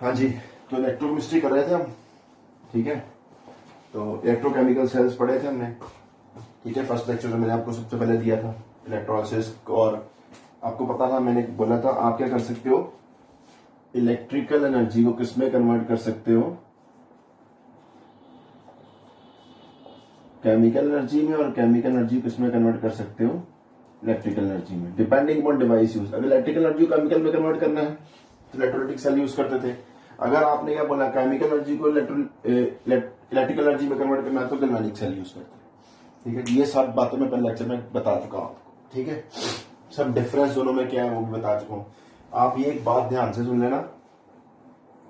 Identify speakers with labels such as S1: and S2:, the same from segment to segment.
S1: हाँ जी, तो इलेक्ट्रोकेमिस्ट्री कर रहे थे हम। ठीक है, तो इलेक्ट्रोकेमिकल सेल्स पढ़े थे हमने। ठीक है, फर्स्ट लेक्चर में मैंने आपको सबसे पहले दिया था इलेक्ट्रोलाइसिस, और आपको पता था, मैंने बोला था आप क्या कर सकते हो, इलेक्ट्रिकल एनर्जी को किस में कन्वर्ट कर सकते हो, केमिकल एनर्जी में, और केमिकल एनर्जी किस में कन्वर्ट कर सकते हो, इलेक्ट्रिकल एनर्जी में, डिपेंडिंग अपॉन डिवाइस यूज। अगर इलेक्ट्रिकल एनर्जी को केमिकल में कन्वर्ट करना है तो इलेक्ट्रोलाइटिक सेल यूज करते थे। अगर आपने क्या बोला, केमिकल एनर्जी को इलेक्ट्रिकल एनर्जी में कन्वर्ट करना है तो गैल्वेनिक सेल यूज करते हैं। ठीक है, ये सब बातें मैं पहले लेक्चर में बता चुका हूं आपको। ठीक है, सब डिफरेंस दोनों में क्या है वो भी बता चुका हूं। आप ये एक बात ध्यान से सुन लेना,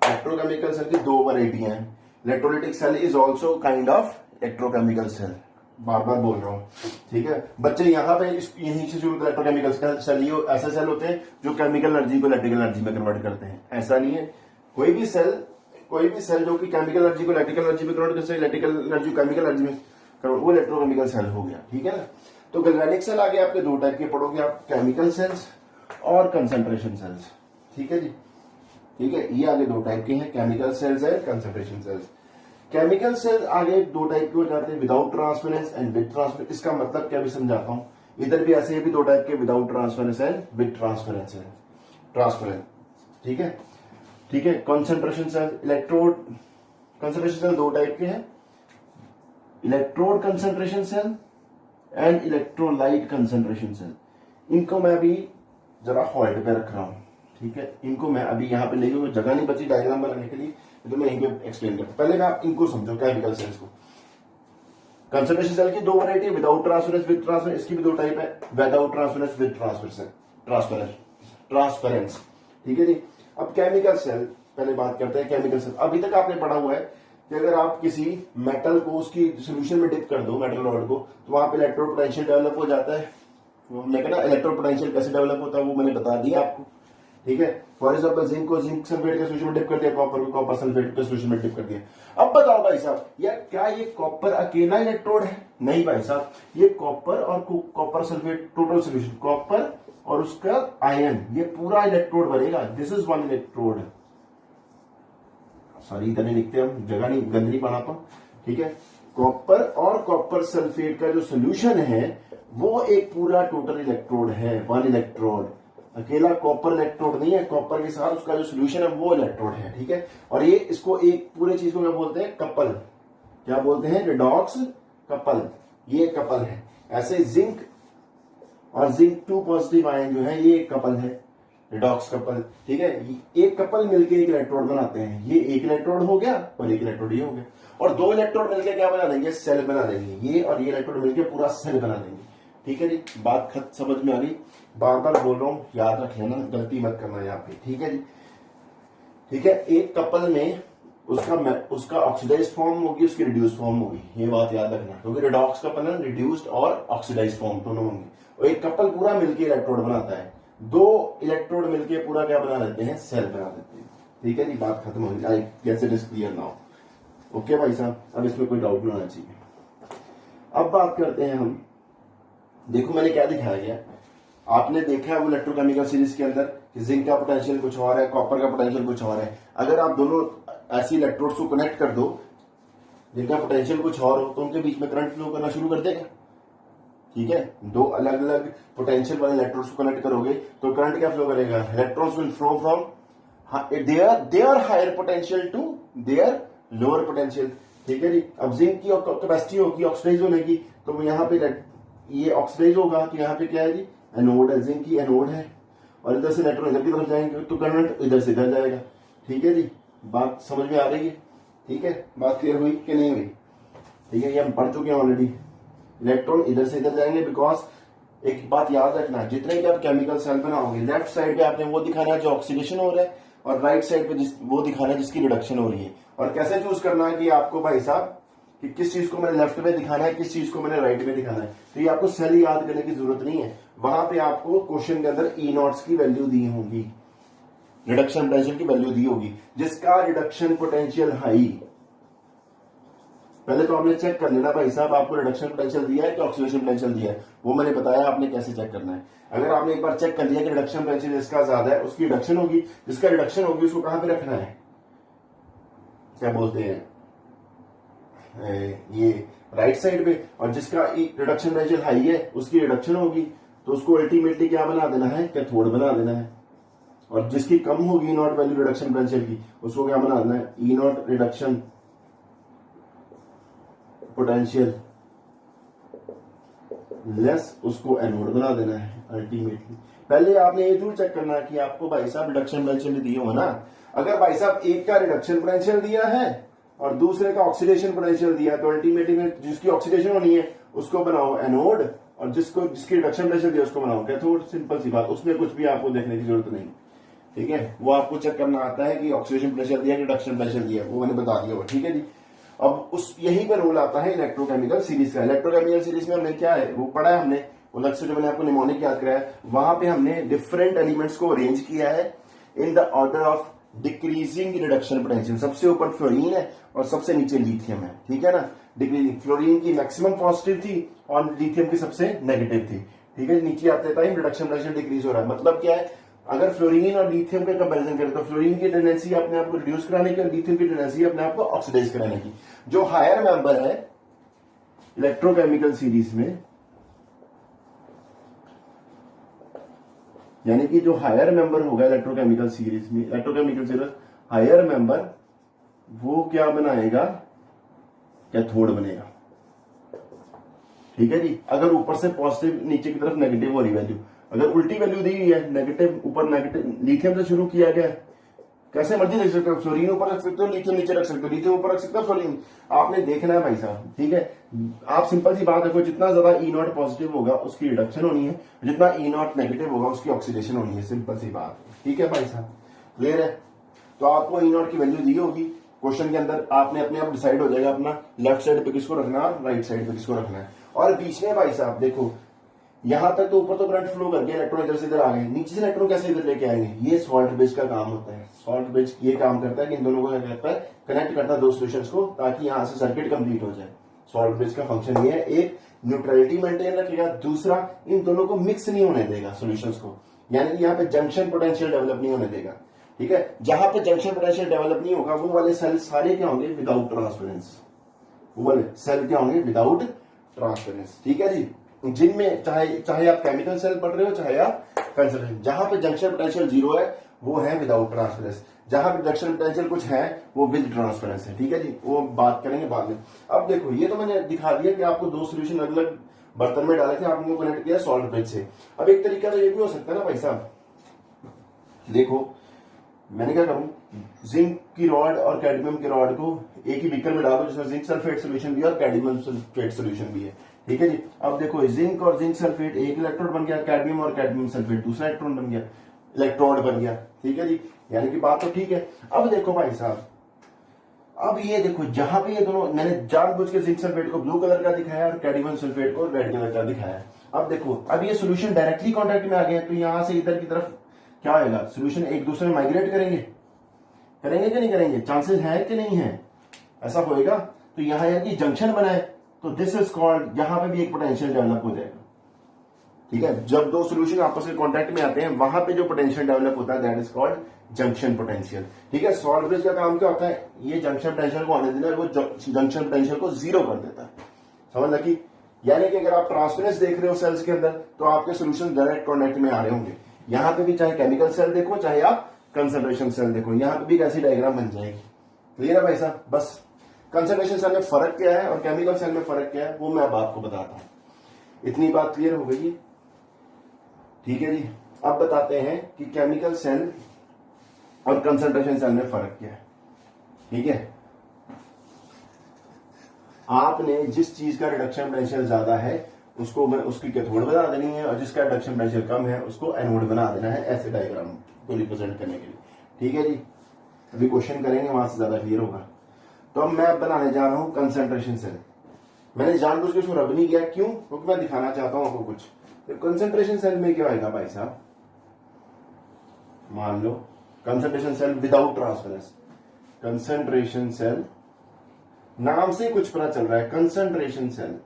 S1: इलेक्ट्रोकेमिकल सेल की दो वैरायटियां हैं। Electrolytic cell is also kind of electrochemical cell, बार बार बोल रहा हूं। ठीक है बच्चे, यहाँ पे यहीं से शुरू इलेक्ट्रोकेमिकल सेल, ये ऐसे सेल होते हैं जो केमिकल एनर्जी को इलेक्ट्रिकल एनर्जी में कन्वर्ट करते हैं। ऐसा नहीं है, कोई भी सेल जो कि केमिकल एनर्जी को इलेक्ट्रिकल एनर्जी में कन्वर्ट करते हैं, इलेक्ट्रिकल एनर्जी को केमिकल एनर्जी में, वो इलेक्ट्रोकेमिकल सेल हो गया। ठीक है ना, तो गैल्वेनिक सेल आगे आपके दो टाइप के पढ़ोगे आप, केमिकल सेल्स और कंसंट्रेशन सेल्स। ठीक है जी, ठीक है, ये आगे दो टाइप के हैं, chemical cells and concentration cells. Chemical cells आगे दो टाइप के हो जाते हैं, without transference and with transference. इसका मतलब क्या भी समझाता हूं, इधर भी ऐसे भी दो टाइप के, without transference and with transference है, ट्रांसफरेंस। ठीक है, ठीक है। Concentration cell, electrode concentration cell दो टाइप के हैं, electrode concentration cell and electrolyte concentration cell. इनको मैं अभी जरा हॉल्ट पे रख रहा हूं। ठीक है, इनको मैं अभी यहां पे लेके, जगह नहीं बची डायग्राम बनाने के लिए, तो मैं यहीं पे एक्सप्लेन करता हूं। पहले मैं आप इनको समझो, केमिकल सेल्स को। कंसंट्रेशन सेल की दो variety, without transference with transference. इसकी भी दो टाइप है, विदाउट ट्रांसफरेंस विद ट्रांसफरेंस। ठीक है जी। अब केमिकल सेल, पहले बात करते हैं केमिकल सेल। अभी तक आपने पढ़ा हुआ है कि अगर आप किसी मेटल को उसकी सोल्यूशन में डिप कर दो, मेटल रॉड को, तो वहां पे इलेक्ट्रो पोटेंशियल डेवलप हो जाता है। हमने कहा ना इलेक्ट्रो पोटेंशियल कैसे डेवलप होता है, वो मैंने बता दिया आपको। ठीक है, फॉर एग्जाम्पल जिंक को जिंक सल्फेट के सोल्यूशन में डिप कर दिया, कॉपर को कॉपर सल्फेट के सोल्यूशन में डिप कर दिया। अब बताओ भाई साहब, यार क्या ये कॉपर अकेला इलेक्ट्रोड है? नहीं भाई साहब, ये कॉपर और copper sulphate total solution, copper और उसका आयन, ये पूरा इलेक्ट्रोड बनेगा। This is one electrode. Sorry, इधर नहीं लिखते हम, जगह नहीं, गंद नहीं बनाता। ठीक है, कॉपर और कॉपर सल्फेट का जो सोल्यूशन है वो एक पूरा टोटल इलेक्ट्रोड है, वन इलेक्ट्रोड। अकेला कॉपर इलेक्ट्रोड नहीं है, कॉपर के साथ उसका जो सोल्यूशन है वो इलेक्ट्रोड है। ठीक है, और ये इसको एक पूरे चीज को क्या बोलते हैं, कपल। क्या बोलते हैं, रिडॉक्स कपल। ये कपल है। ऐसे जिंक और जिंक 2 पॉजिटिव आयन जो है, ये एक कपल है, रिडॉक्स कपल। ठीक है, एक कपल मिलकर एक इलेक्ट्रोड बनाते हैं। ये एक इलेक्ट्रोड हो गया और एक इलेक्ट्रोड ये हो गया, और दो इलेक्ट्रोड मिलकर क्या बना देंगे, सेल बना देंगे। ये और ये इलेक्ट्रोड मिलकर पूरा सेल बना देंगे। ठीक है जी, बात खत समझ में आ गई? बार बार बोल रहा हूं, याद रख लेना, गलती मत करना यहाँ पे। ठीक है जी, ठीक है। एक कपल में उसका ऑक्सीडाइज फॉर्म होगी, उसकी रिड्यूस फॉर्म होगी, ये बात याद रखना, क्योंकि रिडॉक्स कपल है, रिड्यूस्ड और ऑक्सीडाइज फॉर्म दोनों होंगे। और एक कपल पूरा मिलकर इलेक्ट्रोड बनाता है, दो इलेक्ट्रोड मिलकर पूरा क्या बना देते हैं, सेल बना देते हैं। ठीक है जी, बात खत्म हो गई। I guess it is clear now. Okay भाई साहब, अब इसमें कोई डाउट नहीं होना चाहिए। अब बात करते हैं हम, देखो मैंने क्या दिखाया गया, आपने देखा है वो इलेक्ट्रोकेमिकल सीरीज के अंदर कि जिंक का पोटेंशियल कुछ और है, कॉपर का पोटेंशियल कुछ और है। अगर आप दोनों ऐसी इलेक्ट्रोड्स को कनेक्ट कर दो जिनका पोटेंशियल कुछ और हो, तो उनके बीच में करंट फ्लो करना शुरू कर देगा। ठीक है, दो अलग अलग पोटेंशियल वाले इलेक्ट्रोड्स को कनेक्ट करोगे तो करंट क्या फ्लो करेगा, electrons will flow from their higher potential to their lower potential. ठीक है जी। अब जिंक की कैपेसिटी होगी ऑक्सीडाइज होने की, तो यहाँ पे ये ऑक्सीडाइज होगा, तो यहाँ पे क्या है जी, एनोड है, जिंक की एनोड है, और इधर से इलेक्ट्रॉन इधर की तरफ जाएंगे तो करंट इधर से इधर जाएगा। ठीक है जी, बात समझ में आ रही है? ठीक है, बात क्लियर हुई कि नहीं हुई? ठीक है, ये हम पढ़ चुके हैं ऑलरेडी। इलेक्ट्रॉन इधर से इधर जाएंगे, बिकॉज एक बात याद रखना, जितने भी आप केमिकल सेल बनाओगे, लेफ्ट साइड पे आपने वो दिखाना है जो ऑक्सीडेशन हो रहा है, और राइट साइड पे वो दिखाना है जिसकी रिडक्शन हो रही है। और कैसे चूज करना है कि आपको भाई साहब कि किस चीज को मैंने लेफ्ट में दिखाना है, किस चीज को मैंने राइट में दिखाना है, तो ये आपको सेल याद करने की जरूरत नहीं है। वहां पे आपको क्वेश्चन के अंदर ई नॉट्स की वैल्यू दी होगी, रिडक्शन पोटेंशियल की वैल्यू दी होगी, जिसका रिडक्शन पोटेंशियल हाई। पहले तो आपने चेक कर लेना भाई साहब, आपको रिडक्शन पोटेंशियल दिया है कि ऑक्सीडेशन पोटेंशियल दिया है, वो मैंने बताया आपने कैसे चेक करना है। अगर आपने एक बार चेक कर लिया कि रिडक्शन पोटेंशियल जिसका ज्यादा है उसकी रिडक्शन होगी, जिसका रिडक्शन होगी उसको कहां पे रखना है, क्या बोलते हैं ये राइट साइड पे, और जिसका रिडक्शन पोटेंशियल हाई है उसकी रिडक्शन होगी, तो उसको अल्टीमेटली क्या बना देना है, कैथोड बना देना है। और जिसकी कम होगी नॉट वैल्यू रिडक्शन पोटेंशियल की, उसको क्या बना देना है, E not reduction potential less, उसको एनोड बना देना है अल्टीमेटली। पहले आपने ये जरूर चेक करना है कि आपको भाई साहब रिडक्शन पोटेंशियल दिए हो ना। अगर भाई साहब एक का रिडक्शन पोटेंशियल दिया है और दूसरे का ऑक्सीडेशन पोटेंशियल दिया है, तो अल्टीमेटली जिसकी ऑक्सीडेशन होनी है उसको बनाओ एनोड, और जिसकी रिडक्शन पोटेंशियल दिया उसको बनाओ कैथोड। सिंपल सी बात, उसमें कुछ भी आपको देखने की जरूरत नहीं, ठीक है। वो आपको चेक करना आता है कि ऑक्सीडेशन पोटेंशियल दिया, रिडक्शन पोटेंशियल दिया, वो मैंने बता दिया, ठीक है जी। अब उस यहीं पर रोल आता है इलेक्ट्रोकेमिकल सीरीज का। इलेक्ट्रोकेमिकल सीरीज में हमने क्या है वो पढ़ा है हमने, वो लेक्चर जो मैंने आपको निमोनिक याद कराया, वहां पे हमने डिफरेंट एलिमेंट्स को अरेंज किया है in the order of decreasing reduction potential. सबसे ऊपर फ्लोरीन है और सबसे नीचे लिथियम है, ठीक है ना। डिक्रीजिंग, फ्लोरीन की मैक्सिमम पॉजिटिव थी और लिथियम की सबसे नेगेटिव थी, ठीक है। नीचे आते टाइम रिडक्शन पोटेंशियल डिक्रीज हो रहा है। मतलब क्या है, अगर फ्लोरीन और लिथियम का कंपैरिजन करें तो फ्लोरीन की टेंडेंसी अपने आप को रिड्यूस कराने की और लिथियम की टेंडेंसी अपने आप को ऑक्सीडाइज कराने की। जो हायर मेंबर है इलेक्ट्रोकेमिकल सीरीज में, यानी कि जो हायर मेंबर होगा इलेक्ट्रोकेमिकल सीरीज में, इलेक्ट्रोकेमिकल सीरीज हायर मेंबर वो क्या बनाएगा, कैथोड बनेगा, ठीक है जी। अगर ऊपर से पॉजिटिव नीचे की तरफ नेगेटिव हो रही वैल्यू, अगर उल्टी वैल्यू दी हुई है, नेगेटिव ऊपर नेगेटिव, लिथियम से शुरू किया गया, कैसे मर्जी देख सकते हो, फ्लोरीन ऊपर रख सकते हो, लिथियम नीचे रख सकते हो, लिथियम ऊपर रख सकते हो, फ्लोरीन आपने देखना है भाई साहब, ठीक है। आप सिंपल सी बात देखो, जितना ज्यादा ई नॉट पॉजिटिव होगा उसकी रिडक्शन होनी है, जितना ई नॉट नेगेटिव होगा उसकी ऑक्सीडेशन होनी है, सिंपल सी बात, ठीक है भाई साहब, क्लियर है। तो आपको ई नॉट की वैल्यू दी होगी क्वेश्चन के अंदर, आपने अपने आप डिसाइड हो जाएगा अपना लेफ्ट साइड पे किसको रखना है, राइट साइड पे किसको रखना है। और बीच में भाई साहब देखो, यहां तक तो ऊपर तो करंट फ्लो कर गया, इलेक्ट्रॉन इधर से इधर आ गए, नीचे से इलेक्ट्रॉन कैसे इधर लेके आएंगे, ये सॉल्ट ब्रिज का काम होता है। सॉल्ट ब्रिज ये काम करता है कि इन दोनों को क्या कहता है, कनेक्ट करता है दो सॉल्यूशंस को, ताकि यहां से सर्किट कंप्लीट हो जाए। सॉल्ट ब्रिज का फंक्शन ये है, एक न्यूट्रलिटी मेंटेन रखेगा, दूसरा इन दोनों को मिक्स नहीं होने देगा सॉल्यूशंस को, यानी कि यहाँ पे जंक्शन पोटेंशियल डेवलप नहीं होने देगा, ठीक है। जहां पे जंक्शन पोटेंशियल डेवलप नहीं होगा वो वाले सेल सारे क्या होंगे, विदाउट ट्रांसफरेंस, वो वाले सेल क्या होंगे, विदाउट ट्रांसफरेंस, ठीक है जी। जिनमें चाहे आप केमिकल सेल पढ़ रहे हो, चाहे आप कंसंट्रेशन, जहां पे जंक्शन पोटेंशियल जीरो है वो है विदाउट ट्रांसफरेंस, जहां पे जंक्शन पोटेंशियल कुछ है वो विद ट्रांसफरेंस है, ठीक है जी। वो बात करेंगे बाद में। अब देखो, ये तो मैंने दिखा दिया कि आपको दो सोल्यूशन अलग अलग बर्तन में डाले थे, आपने कनेक्ट किया सॉल्ट ब्रिज से। अब एक तरीका तो ये भी हो सकता है ना भाई साहब, देखो मैंने क्या करूं, जिंक की रॉड और कैडमियम की रॉड को एक ही बीकर में डालो जिसमें जिंक सल्फेट सोल्यूशन भी है और कैडमियम सल्फेट सोल्यूशन भी है, ठीक है जी। अब देखो, जिंक और जिंक सल्फेट एक इलेक्ट्रोड बन गया, कैडमियम और कैडमियम सल्फेट दूसरा इलेक्ट्रॉन बन गया, इलेक्ट्रोड बन गया, ठीक है जी। यानी कि बात तो ठीक है। अब देखो भाई साहब, अब ये देखो जहां पे ये दोनों, मैंने जानबूझ के जिंक सल्फेट को ब्लू कलर का दिखाया और कैडमियम सल्फेट को रेड कलर का दिखाया। अब देखो, अब ये सोल्यूशन डायरेक्टली कॉन्टेक्ट में आ गया, तो यहां से इधर की तरफ क्या होगा, सोल्यूशन एक दूसरे में माइग्रेट करेंगे, करेंगे कि नहीं करेंगे, चांसेस है कि नहीं है, ऐसा होएगा। तो यहां यानी जंक्शन बना है, तो दिस इज कॉल्ड, यहां पे भी एक पोटेंशियल डेवलप हो जाएगा, ठीक है। जब दो सोल्यूशन आपस में कांटेक्ट में आते हैं, वहां पे जो पोटेंशियल डेवलप होता है that is called junction potential, ठीक है। सॉल्ट ब्रिज का काम क्या होता है, ये जंक्शन पोटेंशियल को आने देना है, वो जंक्शन पोटेंशियल को जीरो कर देता है, समझ लगी। यानी कि अगर आप ट्रांसफरेंस देख रहे हो सेल्स के अंदर, तो आपके सोल्यूशन डायरेक्ट कॉन्टेक्ट में आ रहे होंगे। यहां पे भी चाहे केमिकल सेल देखो, चाहे आप कंसंट्रेशन सेल देखो, यहां पे भी ऐसी डायग्राम बन जाएगी, क्लियर है भाई साहब। बस कंसंट्रेशन सेल में फर्क क्या है और केमिकल सेल में फर्क क्या है वो मैं अब आपको बताता हूं। इतनी बात क्लियर हो गई, ठीक है जी। अब बताते हैं कि केमिकल सेल और कंसंट्रेशन सेल में फर्क क्या है, ठीक है। आपने जिस चीज का रिडक्शन पोटेंशियल ज्यादा है उसकी कैथोड बना देनी है, और जिसका रिडक्शन पोटेंशियल कम है उसको एनोड बना देना है, ऐसे डायग्राम को रिप्रेजेंट करने के लिए, ठीक है जी। अभी क्वेश्चन करेंगे, वहां से ज्यादा क्लियर होगा। तो अब मैं बनाने जा रहा हूं कंसंट्रेशन सेल। मैंने जानबूझ के उसको रब नहीं किया, क्यों, क्योंकि मैं दिखाना चाहता हूं आपको कुछ। तो कंसंट्रेशन सेल में क्या होगा भाई साहब, मान लो concentration cell without transference, concentration cell नाम से कुछ पता चल रहा है, कंसंट्रेशन सेल,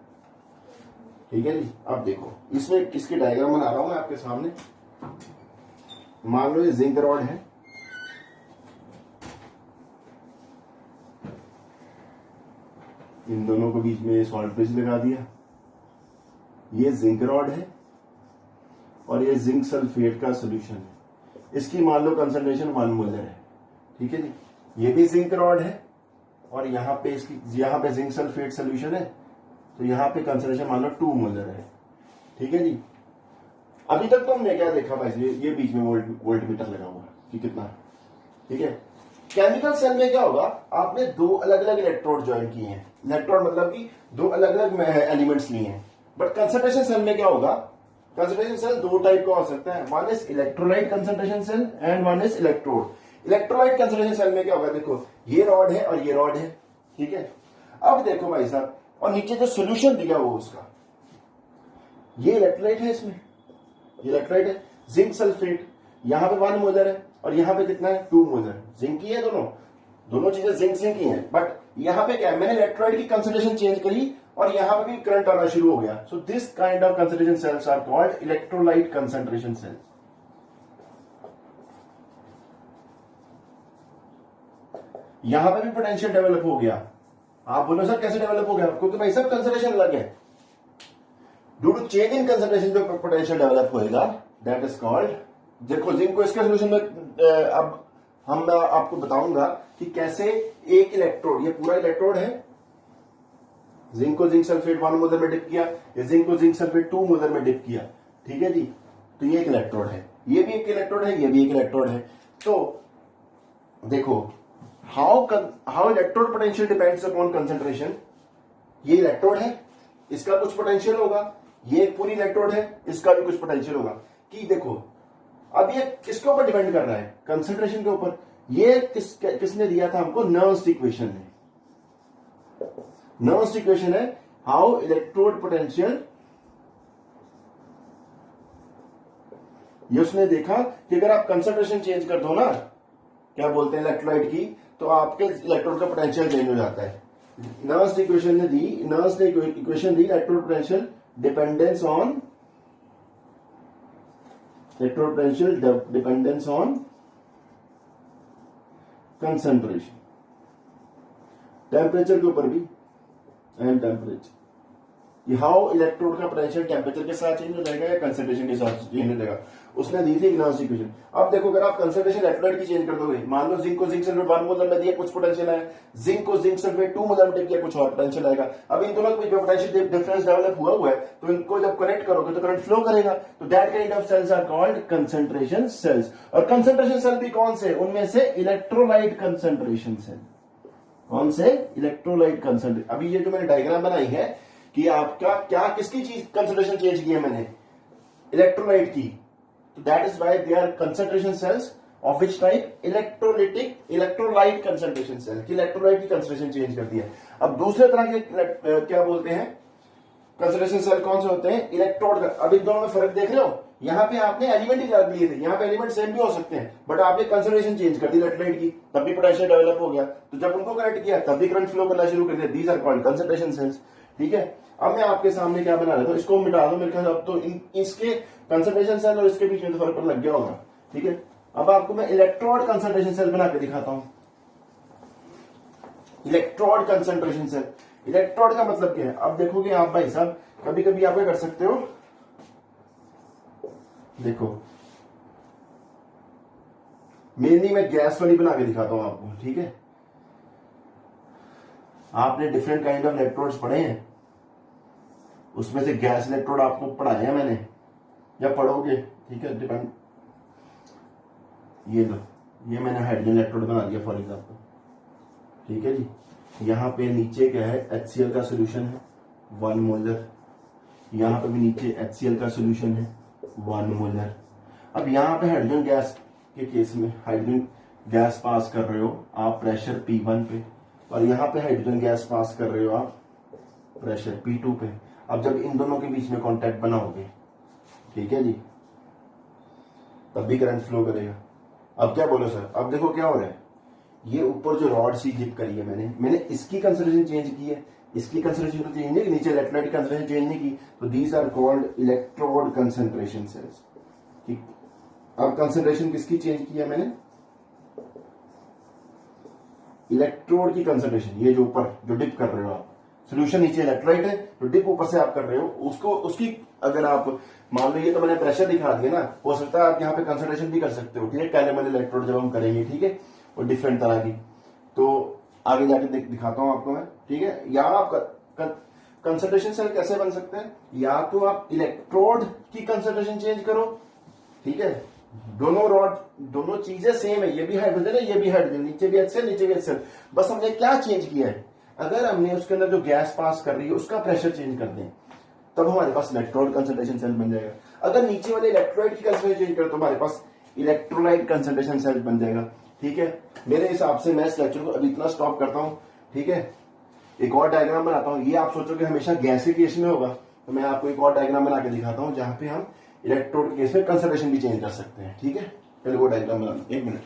S1: ठीक है जी। अब देखो, इसमें इसकी डायग्राम बना रहा हूं मैं आपके सामने। मान लो ये जिंक रॉड है, इन दोनों के बीच में सॉल्ट ब्रिज लगा दिया। ये जिंक रॉड है और ये जिंक सल्फेट का सोल्यूशन है। इसकी मान लो कंसंट्रेशन 1 मोलर है, ठीक है जी। ये भी जिंक रॉड है और यहाँ पे जिंक सल्फेट सोल्यूशन है, तो यहाँ पे कंसंट्रेशन मान लो 2 मोलर है, ठीक है जी। अभी तक तो हमने क्या देखा भाई, ये बीच में वोल्ट मीटर लगा हुआ कि कितना, ठीक है। केमिकल सेल में क्या होगा, आपने 2 अलग अलग इलेक्ट्रोड ज्वाइन किए हैं। इलेक्ट्रोड मतलब कि 2 अलग अलग एलिमेंट्स लिए हैं। बट कंसंट्रेशन सेल में क्या होगा, कंसंट्रेशन सेल 2 टाइप का हो सकता है, one is electrolyte concentration cell and one is electrode. Electrolyte concentration cell में क्या होगा, देखो ये रॉड है और ये रॉड है, ठीक है। अब देखो भाई साहब, और नीचे जो सोल्यूशन दिया वो उसका, ये इलेक्ट्रोलाइट है, इसमें ये इलेक्ट्रोलाइट है जिंक सल्फेट, यहां पे 1 मोलर है और यहां पे कितना है 2 मोलर। जिंक ही है, दोनों चीजें जिंक ही हैं। बट यहां पे क्या है, मैंने इलेक्ट्रोलाइट की कंसंट्रेशन चेंज करी और यहां पे भी करंट आना शुरू हो गया। So this kind of concentration cells are called electrolyte concentration cells. यहां पे भी पोटेंशियल डेवलप हो गया। आप बोलो सर कैसे डेवलप हो गया, क्योंकि भाई सब कंसंट्रेशन अलग है। Due to change in concentration जो पोटेंशियल डेवलप होएगा, दैट इज कॉल्ड, देखो जिंक को इसके सोल्यूशन में अब हम आपको बताऊंगा कि कैसे एक इलेक्ट्रोड, ये पूरा इलेक्ट्रोड है, जिंक को जिंक सल्फेट 1 मोलर में डिप किया, ये जिंक को जिंक सल्फेट 2 मोलर में डिप किया, ठीक है जी। तो ये एक इलेक्ट्रोड है, ये भी एक इलेक्ट्रोड है, ये भी एक इलेक्ट्रोड है। तो देखो how electrode potential depends upon concentration. ये इलेक्ट्रोड है, इसका कुछ पोटेंशियल होगा, ये एक पूरी इलेक्ट्रोड है, इसका भी कुछ पोटेंशियल होगा। कि देखो अब ये किसके ऊपर डिपेंड कर रहा है, कंसंट्रेशन के ऊपर। ये किसने दिया था हमको, नर्व्स इक्वेशन ने। नर्व्स इक्वेशन है हाउ इलेक्ट्रोड पोटेंशियल, ये उसने देखा कि अगर आप कंसंट्रेशन चेंज कर दो ना, क्या बोलते हैं इलेक्ट्रोलाइट की, तो आपके इलेक्ट्रोड का पोटेंशियल चेंज हो जाता है। नर्व्स इक्वेशन ने equation the electrode potential dependence on concentration, temperature के ऊपर भी एंड टेम्परेचर, हाउ इलेक्ट्रोड का पोटेंशियल टेम्परेचर के साथ चेंज हो जाएगा या कंसंट्रेशन के साथ चेंज हो जाएगा, उसने दी थी नर्व्स इक्वेशन। अब देखो अगर आप कंसंट्रेशन इलेक्ट्रोलाइट की चेंज कर दोगे, मान लो जिंक को जिंक सल्फेट 1 मोलर में दिया, कुछ पोटेंशियल आया, जिंक को जिंक सल्फेट 2 मोलर में दिया, कुछ और पोटेंशियल आएगा। अब इन दोनों के बीच में पोटेंशियल डिफरेंस डेवलप हुआ है, तो इनको जब कनेक्ट करोगे तो करंट फ्लो करेगा। तो that kind of cells are called concentration cells. और कंसंट्रेशन सेल भी कौन से, उनमें से इलेक्ट्रोलाइट कंसंट्रेशन सेल। कौन से, इलेक्ट्रोलाइट कंसंट्रेशन। अभी ये जो मैंने डायग्राम बनाई है कि आपका क्या किसकी चीज कंसंट्रेशन चेंज की है मैंने, इलेक्ट्रोलाइट की। तो that is why they are concentration cells of which type, electrolyte concentration cell, की इलेक्ट्रोलाइट की कंसंट्रेशन चेंज करती है। अब दूसरे तरह के क्या बोलते हैं कंसंट्रेशन सेल, कौन से होते हैं, इलेक्ट्रोड। अब इन दोनों में फर्क देख रहे हो, यहां पे आपने एलिमेंट ही लिए थे, यहां पे एलिमेंट सेम भी हो सकते हैं, बट आपने कंसंट्रेशन चेंज कर दी इलेक्ट्रोलाइट की, तब भी पोटेंशियल डेवलप हो गया। तो जब उनको कनेक्ट किया तब भी करंट फ्लो करना शुरू कर दिया। These are called concentration cells, ठीक है। अब मैं आपके सामने क्या बना रहा था, इसको मिटा दो, मेरे ख्याल अब तो इसके कंसंट्रेशन सेल और इसके बीच में तो फर्क लग गया होगा, ठीक है। अब आपको मैं इलेक्ट्रोड कंसंट्रेशन सेल बना के दिखाता हूं। इलेक्ट्रोड कंसंट्रेशन सेल, इलेक्ट्रोड का मतलब क्या है, अब देखोगे आप भाई साहब, कभी कभी आप क्या कर सकते हो, देखो मेनली मैं गैस वाली बना के दिखाता हूं आपको, ठीक है। आपने डिफरेंट काइंड ऑफ इलेक्ट्रोड्स पढ़े हैं, उसमें से गैस इलेक्ट्रोड आपको पढ़ाए हैं मैंने या पढ़ोगे, ठीक है, डिपेंड। ये लो, ये मैंने हाइड्रोजन इलेक्ट्रोड बना दिया फॉर एग्जाम्पल, ठीक है जी। यहां पे नीचे क्या है, HCl का सोल्यूशन है 1 मोलर, यहां पे भी नीचे HCl का सोल्यूशन है 1 मोलर। अब यहां पे हाइड्रोजन गैस के केस में हाइड्रोजन गैस पास कर रहे हो आप प्रेशर P1 पे, और यहां पे हाइड्रोजन गैस पास कर रहे हो आप प्रेशर P2 पे। अब जब इन दोनों के बीच में कांटेक्ट बनाओगे, ठीक है जी, तब भी करंट फ्लो करेगा। अब क्या बोलो सर, अब देखो क्या हो रहा है, ये ऊपर जो रॉड सी डिप करी है मैंने इसकी कंसंट्रेशन चेंज की है, इसकी कंसंट्रेशन तो चेंज नहीं की, नीचे इलेक्ट्रोलाइट कंसंट्रेशन चेंज नहीं की। तो these are called electrode concentration cells, ठीक। अब कंसंट्रेशन किसकी चेंज की है मैंने, इलेक्ट्रोड की कंसंट्रेशन, ये जो ऊपर जो डिप कर रहे हो आप, सोल्यूशन नीचे इलेक्ट्रोलाइट है, जो डिप ऊपर से आप कर रहे हो उसको, उसकी अगर आप मान लो, ये तो मैंने प्रेशर दिखा दिया ना, हो सकता है आप यहाँ पे कंसंट्रेशन भी कर सकते हो, ठीक है, कैलेमल इलेक्ट्रोड जब हम करेंगे, ठीक है, और डिफरेंट तरह की, तो आगे जाके दिखाता हूं आपको मैं, ठीक है। यहाँ आप कंसंट्रेशन सेल कैसे बन सकते हैं, या तो आप इलेक्ट्रोड की कंसंट्रेशन चेंज करो, ठीक है, दोनों रॉड, दोनों चीजें सेम है, ये भी हाइड्रोजन है, ये भी हाइड्रोजन, नीचे भी HCl नीचे भी HCl, बस हमने क्या चेंज किया है, अगर हमने उसके अंदर जो गैस पास कर रही है उसका प्रेशर चेंज कर दें, तब हमारे पास इलेक्ट्रोड कंसंट्रेशन सेल बन जाएगा। अगर नीचे वाले इलेक्ट्रोलाइट की कंसंट्रेशन चेंज करें तो हमारे पास इलेक्ट्रोलाइट कंसंट्रेशन सेल बन जाएगा, ठीक है। मेरे हिसाब से मैं इस लेक्चर को अभी इतना स्टॉप करता हूं, ठीक है। एक और डायग्राम बनाता हूं, ये आप सोचो कि हमेशा गैस के केस में होगा, तो मैं आपको एक और डायग्राम बना के दिखाता हूं जहां पे हम इलेक्ट्रोड के केस में कंसंट्रेशन भी चेंज कर सकते हैं, ठीक है। पहले वो डायग्राम बना, एक मिनट।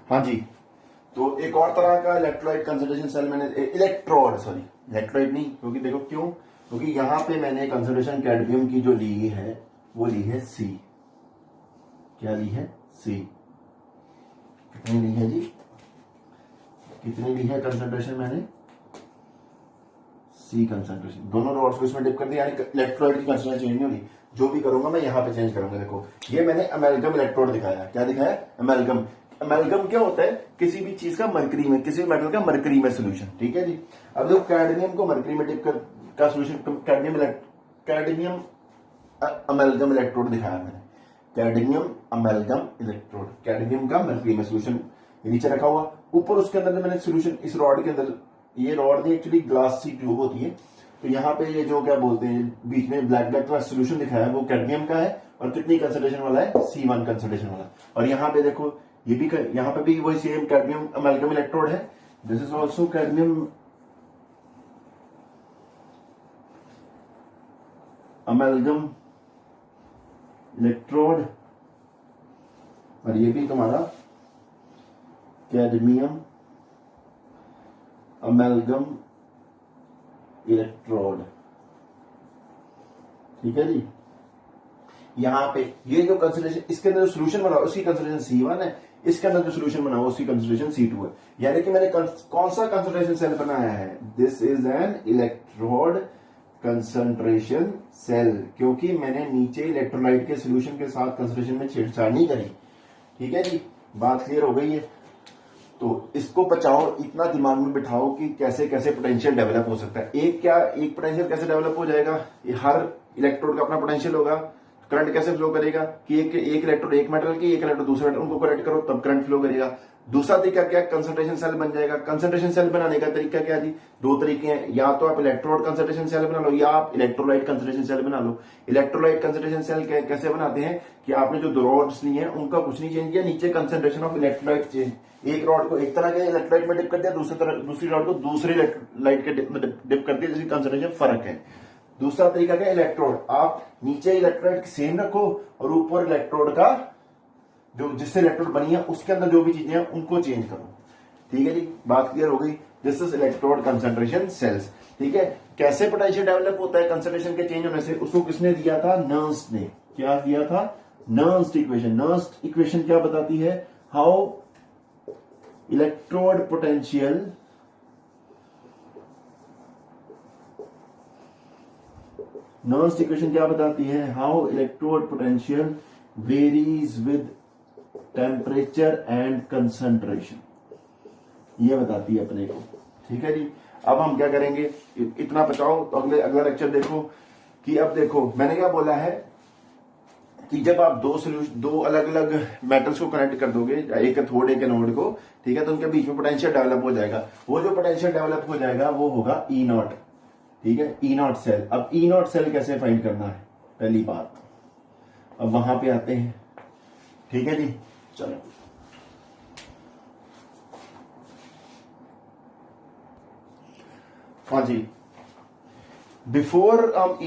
S1: हाँ जी, तो एक और तरह का इलेक्ट्रोलाइट कंसंट्रेशन सेल मैंने, इलेक्ट्रोलाइट नहीं, क्योंकि देखो क्यों, क्योंकि यहां पे मैंने कंसंट्रेशन कैडमियम की जो ली है वो ली है C। क्या ली है? C। कितनी ली है जी? कितनी ली है कंसंट्रेशन मैंने? C concentration. दोनों रॉड्स को इसमें डिप कर दिया, यानी इलेक्ट्रोलाइट की कंसंट्रेशन चेंज नहीं होगी। जो भी करूंगा मैं यहाँ पे चेंज करूंगा। देखो ये मैंने अमेल्गम इलेक्ट्रोड दिखाया। क्या दिखाया? अमेल्गम। अमेल्गम क्या होता है? किसी भी चीज का मरकरी में, किसी भी मेटल का मरकरी में सोल्यूशन, ठीक है जी। अब देखो कैडमियम को मरकरी में डिप कर का सोल्यूशन, कैडमियम अमेल्गम इलेक्ट्रोड दिखाया मैंने। कैडमियम अमेल्गम इलेक्ट्रोड, कैडमियम का मरकरी में सोल्यूशन नीचे रखा हुआ, ऊपर उसके अंदर मैंने सोल्यूशन इस रॉड के अंदर, ये रॉड नहीं एक्चुअली ग्लास सी ट्यूब होती है, तो यहाँ पे ये जो क्या बोलते हैं बीच में ब्लैक ब्लैक का सोल्यूशन दिखाया है वो कैडमियम का है, और कितनी कंसंट्रेशन वाला है? C1 कंसंट्रेशन वाला। और यहाँ पे देखो ये भी, यहाँ पे भी वही सेम कैडमियम अमेल्गम इलेक्ट्रोड है। This is also cadmium amalgam electrode, और ये भी तुम्हारा कैडमियम अमेल्गम इलेक्ट्रोड, ठीक है जी। यहां पे ये जो कंसंट्रेशन, इसके अंदर जो सोल्यूशन बना उसकी कंसंट्रेशन C1 है, इसके अंदर जो सोल्यूशन बना उसकी कंसंट्रेशन C2 है। यानी कि मैंने कौन सा कंसंट्रेशन सेल बनाया है? This is an electrode concentration cell, क्योंकि मैंने नीचे इलेक्ट्रोलाइट के सोल्यूशन के साथ कंसंट्रेशन में छेड़छाड़ नहीं करी, ठीक है जी। बात क्लियर हो गई है? तो इसको बचाओ, इतना दिमाग में बिठाओ कि कैसे कैसे पोटेंशियल डेवलप हो सकता है। एक पोटेंशियल कैसे डेवलप हो जाएगा? हर इलेक्ट्रोड का अपना पोटेंशियल होगा। करंट कैसे फ्लो करेगा कि एक इलेक्ट्रोड एक मेटल की, एक इलेक्ट्रोड दूसरे मेटल, उनको कनेक्ट करो तब करंट फ्लो करेगा। दूसरा तरीका क्या? कंसंट्रेशन सेल बन जाएगा। कंसंट्रेशन सेल बनाने का तरीका क्या जी? दो तरीके हैं, या तो आप इलेक्ट्रोड कंसंट्रेशन सेल बना लो, या आप इलेक्ट्रोलाइट कंसंट्रेशन सेल बना लो। इलेक्ट्रोलाइट कंसंट्रेशन सेल कैसे बनाते हैं कि आपने जो दो रॉड्स ली है उनका कुछ नहीं चेंज किया, नीचे कंसंट्रेशन ऑफ इलेक्ट्रोलाइट चेंज, एक रॉड को एक तरह के इलेक्ट्रोलाइट में डिप कर दिया, दूसरी रॉड को दूसरे इलेक्ट्रोलाइट के डिप कर दिया, जिसकी कंसंट्रेशन फर्क है। दूसरा तरीका क्या? इलेक्ट्रोड, आप नीचे इलेक्ट्रोलाइट सेम रखो और ऊपर इलेक्ट्रोड का जो जिससे इलेक्ट्रोड बनी है उसके अंदर जो भी चीजें हैं उनको चेंज करो, ठीक है जी। बात क्लियर हो गई? This is electrode concentration cells, ठीक है। कैसे पोटेंशियल डेवलप होता है कंसंट्रेशन के चेंज होने से? उसको किसने दिया था? नर्स ने। क्या दिया था? Nernst equation. नर्स इक्वेशन क्या बताती है? How electrode potential Nernst equation क्या बताती है? How electrode potential varies with temperature and concentration, ये बताती है अपने को, ठीक है जी। अब हम क्या करेंगे, इतना बचाओ तो अगला लेक्चर देखो कि अब देखो मैंने क्या बोला है कि जब आप दो अलग अलग मेटल्स को कनेक्ट कर दोगे, एक कैथोड एक एनोड को, ठीक है, तो उनके बीच में पोटेंशियल डेवलप हो जाएगा। वो जो पोटेंशियल डेवलप हो जाएगा वो होगा E0, ठीक है, E0 सेल। अब E0 सेल कैसे फाइंड करना है? पहली बात, अब वहां पे आते हैं, ठीक है जी। चलो हाँ जी, बिफोर हम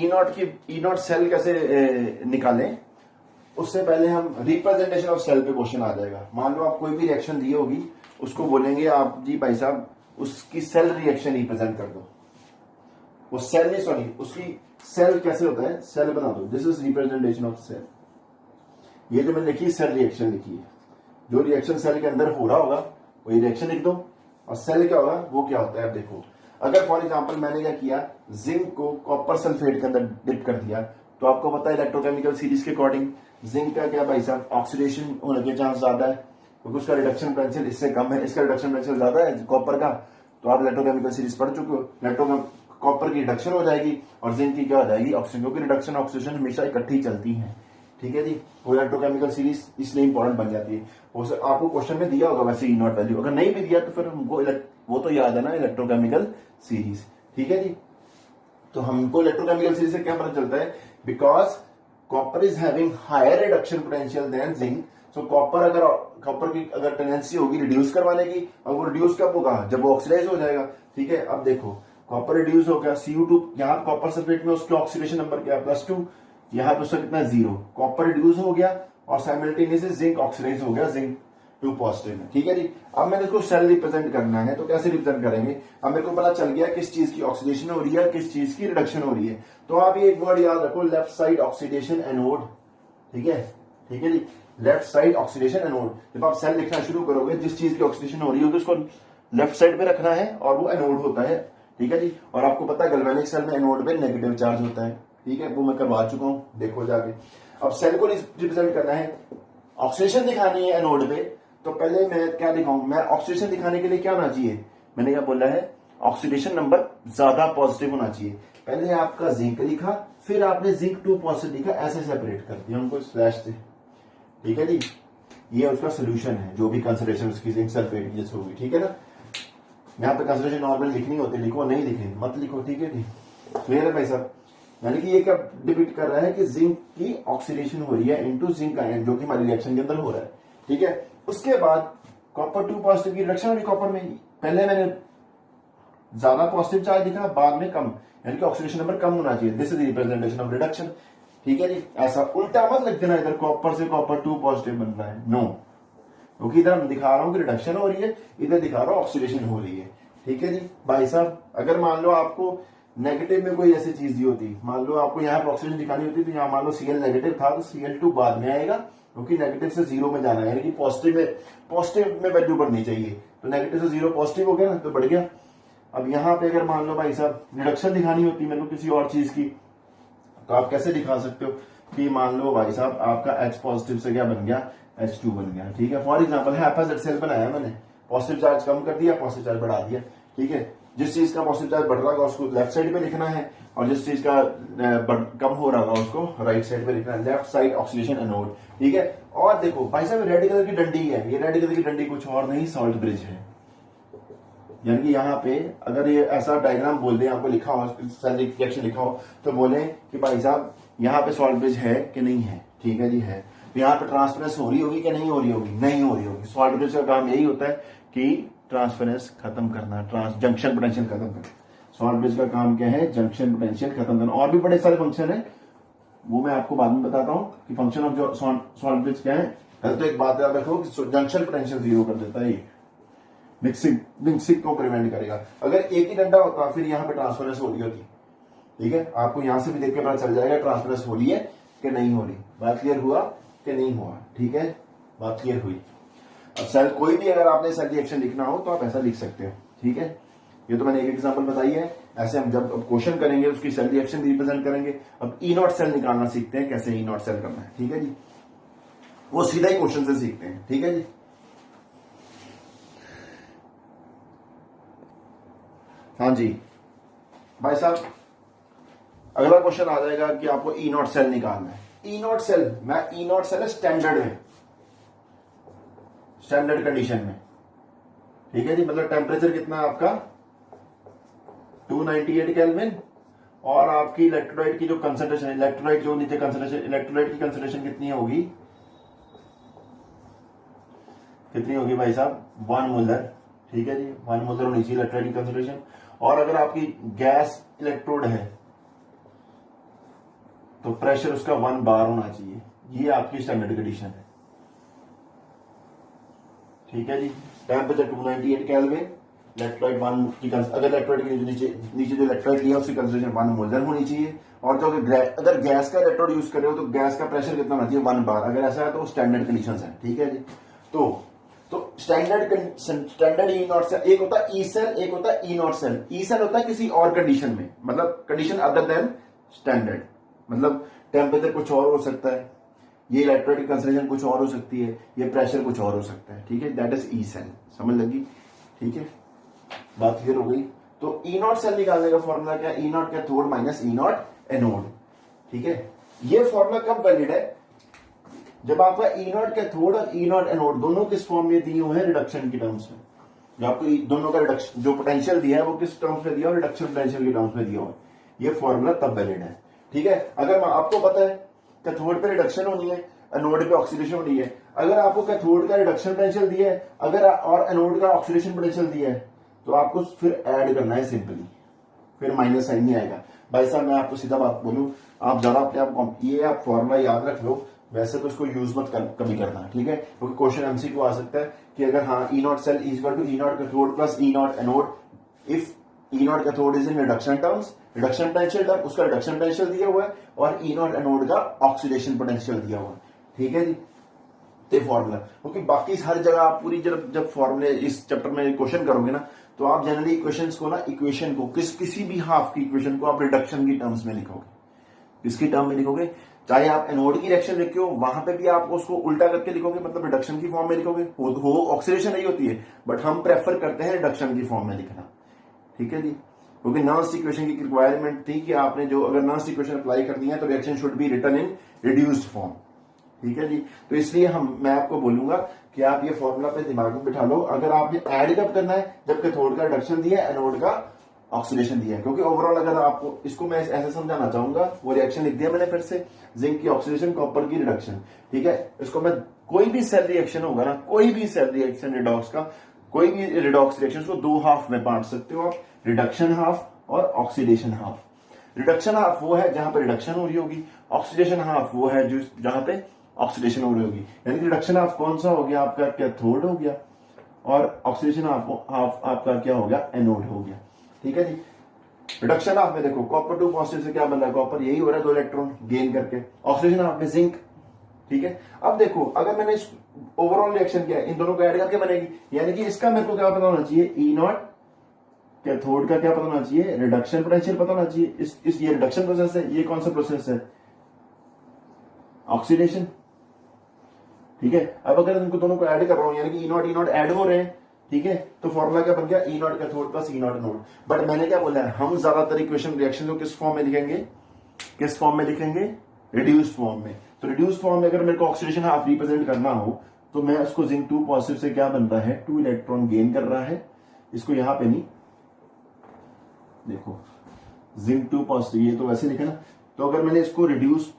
S1: E0 सेल कैसे निकालें, उससे पहले हम रिप्रेजेंटेशन ऑफ सेल पे क्वेश्चन आ जाएगा। मान लो आप कोई भी रिएक्शन दी होगी, उसको बोलेंगे आप जी भाई साहब उसकी सेल रिएक्शन रिप्रेजेंट कर दो। वो सेल नहीं, सॉरी, उसकी सेल कैसे होता है, सेल बना दो। This is representation of cell. ये जो मैंने लिखी सेल रिएक्शन लिखी है, जो रिएक्शन सेल के अंदर हो रहा होगा वही रिएक्शन लिख दो, और सेल क्या होगा, वो क्या होता है। अब देखो, अगर फॉर एग्जांपल मैंने क्या किया, जिंक को कॉपर सल्फेट के अंदर डिप कर दिया, तो आपको पता है इलेक्ट्रोकेमिकल सीरीज के अकॉर्डिंग जिंक का क्या भाई साहब, ऑक्सीडेशन होने के चांस ज्यादा है, क्योंकि उसका रिडक्शन पोटेंशियल इससे कम है, इसका रिडक्शन पोटेंशियल ज्यादा है कॉपर का। तो आप इलेक्ट्रोकेमिकल सीरीज पढ़ चुके हो, इलेक्ट्रो कॉपर की रिडक्शन हो जाएगी और जिंक की क्या हो जाएगी, ऑक्सीजन, क्योंकि रिडक्शन ऑक्सीजन हमेशा इकट्ठी चलती है। ठीक है जी, वो इलेक्ट्रोकेमिकल सीरीज इसलिए इंपॉर्टेंट बन जाती है। आपको क्वेश्चन में दिया होगा वैसे ई नॉट वैल्यू, अगर नहीं भी दिया तो फिर हमको वो तो याद है ना, इलेक्ट्रोकेमिकल सीरीज। ठीक है जी, तो हमको इलेक्ट्रोकेमिकल सीरीज से क्या पता चलता है, because copper is having higher reduction potential than zinc. So copper की अगर टेंडेंसी होगी रिड्यूस करवाने की, और वो रिड्यूस कब होगा, जब वो ऑक्सीडाइज हो जाएगा। ठीक है, अब देखो कॉपर रिड्यूस हो गया, Cu2, यहाँ कॉपर सल्फेट में उसके ऑक्सीडेशन नंबर क्या है, +2, यहाँ पे उसका कितना 0, कॉपर रिड्यूस हो गया और साइमल्टेनियसली जिंक ऑक्सीडाइज हो गया, जिंक 2 पॉजिटिव में। ठीक है जी, अब मैंने इसको सेल रिप्रेजेंट करना है, तो कैसे रिप्रेजेंट करेंगे, अब मेरे को पता चल गया किस चीज की ऑक्सीडेशन हो रही है, किस चीज की रिडक्शन हो रही है। तो आप ये एक वर्ड याद रखो, लेफ्ट साइड ऑक्सीडेशन एनोड। ठीक है जी, लेफ्ट साइड ऑक्सीडेशन एनोड। जब आप सेल लिखना शुरू करोगे, जिस चीज की ऑक्सीडेशन हो रही होगी उसको लेफ्ट साइड पे रखना है, और वो एनोड होता है। ठीक है जी, और आपको पता है गैल्वेनिक सेल में एनोड पे नेगेटिव चार्ज होता है। ठीक है, वो मैं करवा चुका हूं, देखो जाके। अब सेल को रिप्रेजेंट करना है, ऑक्सीडेशन दिखानी है एनोड पे, तो पहले मैं क्या दिखाऊं, मैं ऑक्सीडेशन दिखाने के लिए क्या होना चाहिए, मैंने क्या बोला है, ऑक्सीडेशन नंबर ज्यादा पॉजिटिव होना चाहिए। पहले आपका जिंक लिखा, फिर आपने जिंक 2 पॉजिटिव लिखा, ऐसे सेपरेट कर दिया उनको स्लैश से। ठीक है जी, ये उसका सोल्यूशन है, जो भी कंसंट्रेशन उसकी जिंक सल्फेट की जैसे होगी। ठीक है ना, यहाँ पे कंसंट्रेशन नॉर्मल लिखनी होती है, लिखो, नहीं लिखनी मत लिखो। ठीक है जी, क्लियर है भाई साहब। यानी कि ये क्या डिपिक्ट कर रहा है कि जिंक की ऑक्सीडेशन हो रही है इनटू जिंक आयन, जो कि हमारी रिएक्शन के अंदर हो रहा है। ठीक है, उसके बाद कॉपर 2 पॉजिटिव की रिडक्शन हो रही कॉपर में, पहले मैंने ज्यादा पॉजिटिव चार्ज दिखा, बाद में कम, यानी कि ऑक्सीडेशन नंबर कम होना चाहिए। This is representation of reduction. ठीक है जी, ऐसा उल्टा मत लिख देना, इधर कॉपर से कॉपर 2 पॉजिटिव बन रहा है, नो, क्योंकि इधर हम दिखा रहा हूं कि रिडक्शन हो रही है, इधर दिखा रहा हूं ऑक्सीडेशन हो रही है। ठीक है जी भाई साहब, अगर मान लो आपको नेगेटिव में कोई ऐसी चीज दी होती, मान लो आपको यहाँ पे ऑक्सीजन दिखानी होती, तो यहाँ मान लो Cl नेगेटिव था, तो Cl2 बाद में आएगा, क्योंकि नेगेटिव से 0 में जाना है, यानी कि पॉजिटिव में वैल्यू बढ़नी चाहिए। तो नेगेटिव से 0 पॉजिटिव हो गया ना, तो बढ़ गया। अब यहाँ पे अगर मान लो भाई साहब रिडक्शन दिखानी होती मेरे को किसी और चीज की, तो आप कैसे दिखा सकते हो कि मान लो भाई साहब आपका H पॉजिटिव से क्या बन गया, H2 बन गया। ठीक है, फॉर एग्जाम्पल हैप्पी सेल बनाया मैंने, पॉजिटिव चार्ज कम कर दिया, पॉजिटिव चार्ज बढ़ा दिया। ठीक है, जिस चीज का पॉजिटिव चार्ज बढ़ रहा होगा उसको लेफ्ट साइड पे लिखना है, और जिस चीज का कम हो रहा होगा उसको राइट साइड पे लिखना है, लेफ्ट साइड ऑक्सीडेशन एनोड। ठीक है, और देखो भाई साहब रेड कलर की डंडी है, ये रेड कलर की डंडी कुछ और नहीं, सॉल्ट ब्रिज है। यानी कि यहाँ पे अगर ये ऐसा डायग्राम बोल दे, आपको लिखा हो सेल रिएक्शन लिखा हो, तो बोले कि भाई साहब यहाँ पे सॉल्ट ब्रिज है कि नहीं है। ठीक है जी, है। तो यहाँ पे ट्रांसफरेंस हो रही होगी कि नहीं हो रही होगी, नहीं हो रही होगी। सॉल्ट ब्रिज का काम यही होता है कि ट्रांसफरेंस खत्म करना, जंक्शन पोटेंशियल खत्म करना। सॉल्ट ब्रिज का काम क्या है, जंक्शन पोटेंशियल खत्म करना। और भी बड़े सारे फंक्शन है, वो मैं आपको बाद में बताता हूँ कि फंक्शन ऑफ जो सॉल्ट ब्रिज क्या है। पहले तो एक बात याद रखो कि जंक्शन पोटेंशियल 0 कर देता है, मिक्सिंग को प्रिवेंट करेगा। अगर एक ही डंडा होता फिर यहाँ पे ट्रांसफरेंस हो रही होती। ठीक है, आपको यहां से भी देख के पता चल जाएगा ट्रांसफरेंस हो रही है कि नहीं हो रही। बात क्लियर हुआ कि नहीं हुआ? ठीक है, बात क्लियर हुई। अब सेल कोई भी अगर आपने सेल रिएक्शन लिखना हो तो आप ऐसा लिख सकते हो। ठीक है, ये तो मैंने एक एग्जांपल बताई है। ऐसे हम जब क्वेश्चन करेंगे उसकी सेल रिएक्शन रिप्रेजेंट करेंगे। अब ई नॉट सेल निकालना सीखते हैं, कैसे ई नॉट सेल करना है। ठीक है जी, वो सीधा ही क्वेश्चन से सीखते हैं। ठीक है जी, हाँ जी भाई साहब, अगला क्वेश्चन आ जाएगा कि आपको ई नॉट सेल निकालना है। ई नॉट सेल, मैं ई नॉट सेल है स्टैंडर्ड में, स्टैंडर्ड कंडीशन में। ठीक है जी, मतलब टेम्परेचर कितना है आपका 298 केल्विन, और आपकी इलेक्ट्रोलाइट की जो कंसंट्रेशन, इलेक्ट्रोलाइट जो नीचे कंसंट्रेशन, इलेक्ट्रोलाइट की कंसंट्रेशन कितनी होगी, कितनी होगी भाई साहब 1 मोलर। ठीक है जी, 1 मोलर होनी चाहिए इलेक्ट्रोलाइट की कंसंट्रेशन। और अगर आपकी गैस इलेक्ट्रोड है तो प्रेशर उसका 1 बार होना चाहिए। ये आपकी स्टैंडर्ड कंडीशन है। ठीक है जी, टेम्परेचर 298 केल्विन, इलेक्ट्रोलाइट 1 की, अगर इलेक्ट्रोलाइट के नीचे जो इलेक्ट्रोलाइट लिया उसकी कंसंट्रेशन 1 मोलर होनी चाहिए। और जो अगर गैस का इलेक्ट्रोड यूज कर रहे हो तो गैस का प्रेशर कितना होना चाहिए 1 बार। अगर ऐसा है तो स्टैंडर्ड कंडीशन है। ठीक है जी, तो तो स्टैंडर्ड ई नॉट सेल, एक होता है ई सेल, एक होता है E naught cell. E cell होता है किसी और कंडीशन में, मतलब कंडीशन अदर देन स्टैंडर्ड, मतलब टेम्परेचर कुछ और हो सकता है, ये इलेक्ट्रोलाइट कंसंट्रेशन कुछ और हो सकती है, ये प्रेशर कुछ और हो सकता है, ठीक है, दैट इज ई सेल। समझ लगी, ठीक है, बात क्लियर हो गई। तो ई नॉट सेल निकालने का फॉर्मूला क्या, E naught cathode minus E naught anode, ठीक है। ये फॉर्मूला कब वैलिड है, जब आपका ई नॉट कैथोड और ई नॉट एनोड दोनों किस फॉर्म में दिए हुए हैं, रिडक्शन की टर्म्स में। जो आपको दोनों का रिडक्शन जो पोटेंशियल दिया है वो किस टर्म्स में दिया, रिडक्शन पोटेंशियल की टर्म्स में दिया हुआ है। ये फॉर्मूला तब वैलिड है, ठीक है। अगर आपको पता है कैथोड पे रिडक्शन होनी है, एनोड पे ऑक्सीडेशन होनी है, अगर आपको कैथोड का रिडक्शन पोटेंशियल दिया है अगर और एनोड का ऑक्सीडेशन पोटेंशियल दिया है, तो आपको फिर ऐड करना है सिंपली, फिर माइनस साइन नहीं आएगा। भाई साहब मैं आपको सीधा बात बोलूं, आप ज्यादा अपने आप ये आप फॉर्मूला याद रख लो, वैसे तो इसको यूज मत कभी करना, ठीक है, क्योंकि क्वेश्चन एमसीक्यू आ सकता है कि अगर हाँ E naught cell is equal to E naught cathode plus E naught anode, if E naught cathode is in reduction terms, reduction potential term, उसका रिडक्शन पोटेंशियल दिया हुआ है और ई नॉट एनोड का ऑक्सीडेशन पोटेंशियल दिया हुआ है, ठीक है जी। तो फॉर्मूला, क्योंकि बाकी हर जगह आप पूरी जब फॉर्मूले इस चैप्टर में क्वेश्चन करोगे ना, तो आप जनरली इक्वेशंस को ना, इक्वेशन को किसी भी हाफ की इक्वेशन को आप रिडक्शन की टर्म्स में लिखोगे, किसकी टर्म में लिखोगे, चाहे आप एनोड की रिएक्शन लिखे हो वहां पे भी आप उसको उल्टा करके लिखोगे, मतलब रिडक्शन की फॉर्म में लिखोगे, हो ऑक्सीडेशन नहीं होती है, बट हम प्रेफर करते हैं रिडक्शन की फॉर्म में लिखना, ठीक है जी। क्योंकि नॉन इक्वेशन की रिक्वायरमेंट थी कि आपने जो अगर नॉन इक्वेशन अप्लाई करनी है तो reaction should be written in reduced form, ठीक है जी। तो इसलिए मैं आपको बोलूंगा कि आप ये फॉर्मूला पे दिमाग में बिठा लो। अगर आपने ऐड कब करना है, जब कैथोड का रिडक्शन दिया है, एनोड का ऑक्सीडेशन दिया है, क्योंकि ओवरऑल अगर आपको इसको मैं ऐसे समझाना चाहूंगा, वो रिएक्शन लिख दिया मैंने फिर से, जिंक की ऑक्सीडेशन, कॉपर की रिडक्शन, ठीक है। इसको मैं कोई भी सेल रिएक्शन होगा ना, कोई भी सेल रिएक्शन रिडॉक्स का, कोई भी रिडॉक्स रिएक्शन को दो हाफ में बांट सकते हो आप, रिडक्शन हाफ और ऑक्सीडेशन हाफ। रिडक्शन हाफ वो है जहां पर रिडक्शन हो रही होगी, ऑक्सीडेशन हाफ वो है जो जहां पे ऑक्सीडेशन हो रही होगी, यानी कि रिडक्शन हाफ कौन सा हो गया आपका, कैथोड हो गया, और ऑक्सीडेशन हाफ आपका क्या हो गया, एनोड हो गया, ठीक है जी। रिडक्शन हाफ में देखो कॉपर 2 पॉजिटिव से क्या बन रहा है, कॉपर यही हो रहा है 2 इलेक्ट्रॉन गेन करके, ऑक्सीडेशन हाफ में जिंक, ठीक है। अब देखो अगर मैंने ओवरऑल रिएक्शन किया, इन दोनों को ऐड करके बनेगी, यानी कि इसका मेरे को क्या पता होना चाहिए, ई नॉट कैथोड का क्या पता होना चाहिए, रिडक्शन पोटेंशियल पता होना चाहिए। इस ये रिडक्शन प्रोसेस है, ये कौन सा प्रोसेस है, ऑक्सीडेशन, ठीक है। अब अगर इनको दोनों को ऐड कर रहा हूं, यानी कि ई नॉट ऐड हो रहे हैं, ठीक है, तो फॉर्मूला क्या बन गया, E naught cathode plus E naught anode. But मैंने क्या बोला है, हम ज्यादातर इक्वेशन रिएक्शन को किस फॉर्म में लिखेंगे, किस फॉर्म में लिखेंगे, रिड्यूस फॉर्म में। तो रिड्यूस फॉर्म में अगर मेरे को ऑक्सीडेशन हाफ रिप्रेजेंट करना हो, तो मैं उसको जिंक 2 पॉजिटिव से क्या बन रहा है, 2 इलेक्ट्रॉन गेन कर रहा है, इसको यहां पे नहीं, देखो जिंक 2 पॉजिटिव, ये तो वैसे लिखे ना। तो अगर मैंने इसको रिड्यूस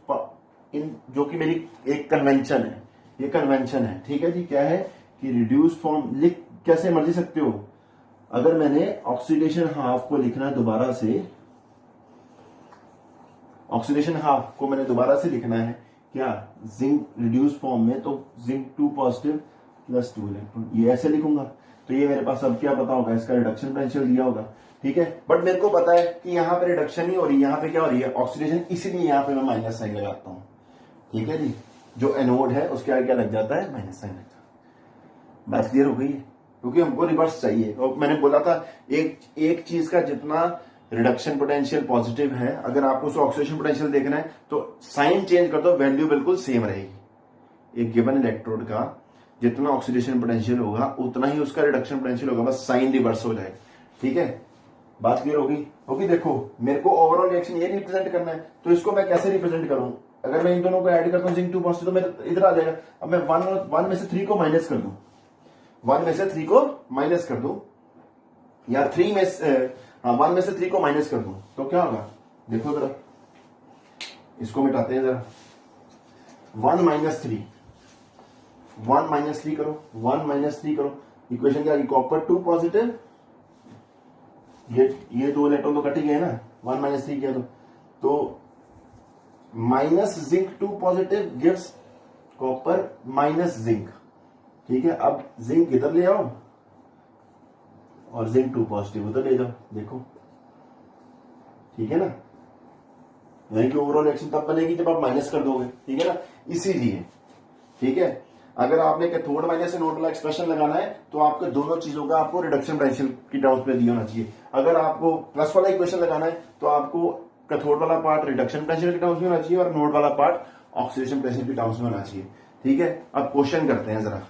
S1: इन, जो कि मेरी एक कन्वेंशन है, ये कन्वेंशन है, ठीक है जी, क्या है कि रिड्यूस फॉर्म लिख कैसे मर्जी सकते हो। अगर मैंने ऑक्सीडेशन हाफ को लिखना दोबारा से, ऑक्सीडेशन हाफ को मैंने दोबारा से लिखना है क्या, जिंक रिड्यूस फॉर्म में, तो जिंक 2 पॉजिटिव प्लस 2 इलेक्ट्रॉन, ये ऐसे लिखूंगा, तो ये मेरे पास अब क्या पता होगा, इसका रिडक्शन पोटेंशियल दिया होगा, ठीक है। बट मेरे को पता है कि यहां पे रिडक्शन ही हो रही है, यहां पे क्या हो रही है, ऑक्सीडेशन, इसीलिए यहां पे मैं माइनस साइन लगाता हूं, ठीक है जी। जो एनोड है उसके आगे क्या लग जाता है, माइनस साइन लगता है। बात क्लियर हो गई है, क्योंकि हमको रिवर्स चाहिए। और मैंने बोला था एक चीज का जितना रिडक्शन पोटेंशियल पॉजिटिव है, अगर आपको उसका ऑक्सीडेशन पोटेंशियल देखना है तो साइन चेंज कर दो, वैल्यू बिल्कुल सेम रहेगी। एक गिवन इलेक्ट्रोड का जितना ऑक्सीडेशन पोटेंशियल होगा उतना ही उसका रिडक्शन पोटेंशियल होगा, बस साइन रिवर्स हो जाएगा, ठीक है। बात क्लियर होगी, क्योंकि देखो मेरे को ओवरऑल रिएक्शन ये रिप्रेजेंट करना है, तो इसको मैं कैसे रिप्रेजेंट करूं, अगर मैं इन दोनों को ऐड करता हूं जिंक 2 पॉजिटिव, तो मेरे इधर आ जाएगा। अब मैं 1 में से 3 को माइनस कर दूं, 1 में से 3 को माइनस कर दूं, या 1 में से 3 को माइनस कर दूं, तो क्या होगा, देखो जरा, इसको मिटाते हैं जरा, 1 माइनस 3, 1 माइनस 3 करो, 1 माइनस 3 करो, इक्वेशन क्या, कॉपर 2 पॉजिटिव, ये 2 इलेक्ट्रॉन तो कट ही गए ना, 1 माइनस 3 किया तो minus zinc 2 positive gives copper minus zinc, ठीक है। अब जिंक इधर ले आओ और जिंक 2 पॉजिटिव उधर ले जाओ, देखो ठीक है ना, यानी कि ओवरऑल रिएक्शन तब बनेगी जब आप माइनस कर दोगे, ठीक है ना, इसीलिए, ठीक है। अगर आपने कैथोड माइनस एनोड वाला एक्सप्रेशन लगाना है तो आपको दोनों चीजों का आपको रिडक्शन पोटेंशियल की टर्म्स में दिया होना चाहिए। अगर आपको प्लस वाला इक्वेशन लगाना है तो आपको कैथोड वाला पार्ट रिडक्शन पोटेंशियल की टर्म्स में होना चाहिए और नोड वाला पार्ट ऑक्सीडेशन पोटेंशियल की टर्म्स में होना चाहिए। ठीक है, अब क्वेश्चन करते हैं जरा।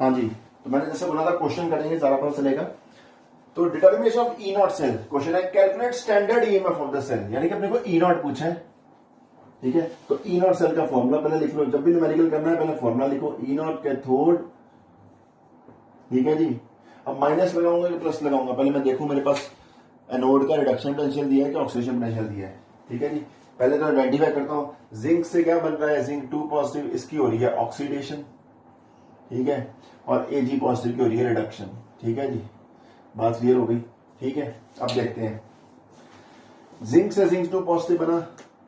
S1: हाँ जी, तो मैंने जैसे बोला था क्वेश्चन करेंगे, ज्यादा पता चलेगा। तो determination of E naught cell, question है calculate standard EMF of the cell, यानी कि अपने को ई नॉट पूछा है। ठीक है, तो ई नॉट सेल का फॉर्मूला पहले लिख लो, जब भी न्यूमेरिकल करना है पहले फॉर्मूला लिखो, ई नॉट कैथोड। ठीक है जी, अब माइनस लगाऊंगा कि प्लस लगाऊंगा, पहले मैं देखूं मेरे पास एनोड का रिडक्शन पोटेंशियल दिया है कि ऑक्सीडेशन पोटेंशियल दिया है। ठीक है जी, पहले तो आइडेंटिफाई करता हूं जिंक से क्या बन रहा है, जिंक 2 पॉजिटिव, इसकी हो रही है ऑक्सीडेशन। ठीक है, और एजी पॉजिटिव की हो रही है रिडक्शन। ठीक है जी, बात क्लियर हो गई। ठीक है, अब देखते हैं जिंक से जिंक 2 पॉजिटिव बना,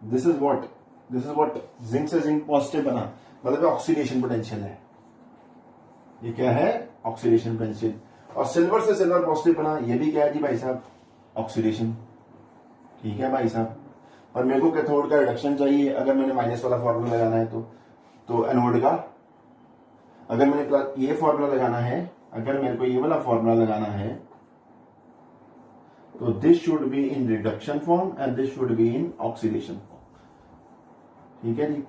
S1: दिस इज व्हाट जिंक से जिंक पॉजिटिव बना, मतलब ऑक्सीडेशन पोटेंशियल है। ये क्या है, ऑक्सीडेशन पोटेंशियल। और सिल्वर से सिल्वर पॉजिटिव बना, ये भी क्या है जी भाई साहब, ऑक्सीडेशन। ठीक है भाई साहब, और मेरे को कैथोड का रिडक्शन चाहिए। अगर मैंने माइनस वाला फॉर्मूला लगाना है तो एनोड का, अगर मैंने ये फॉर्मूला लगाना है, अगर मेरे को ये वाला फॉर्मूला लगाना है तो this should be in reduction form and this should be in oxidation form. ठीक है जी,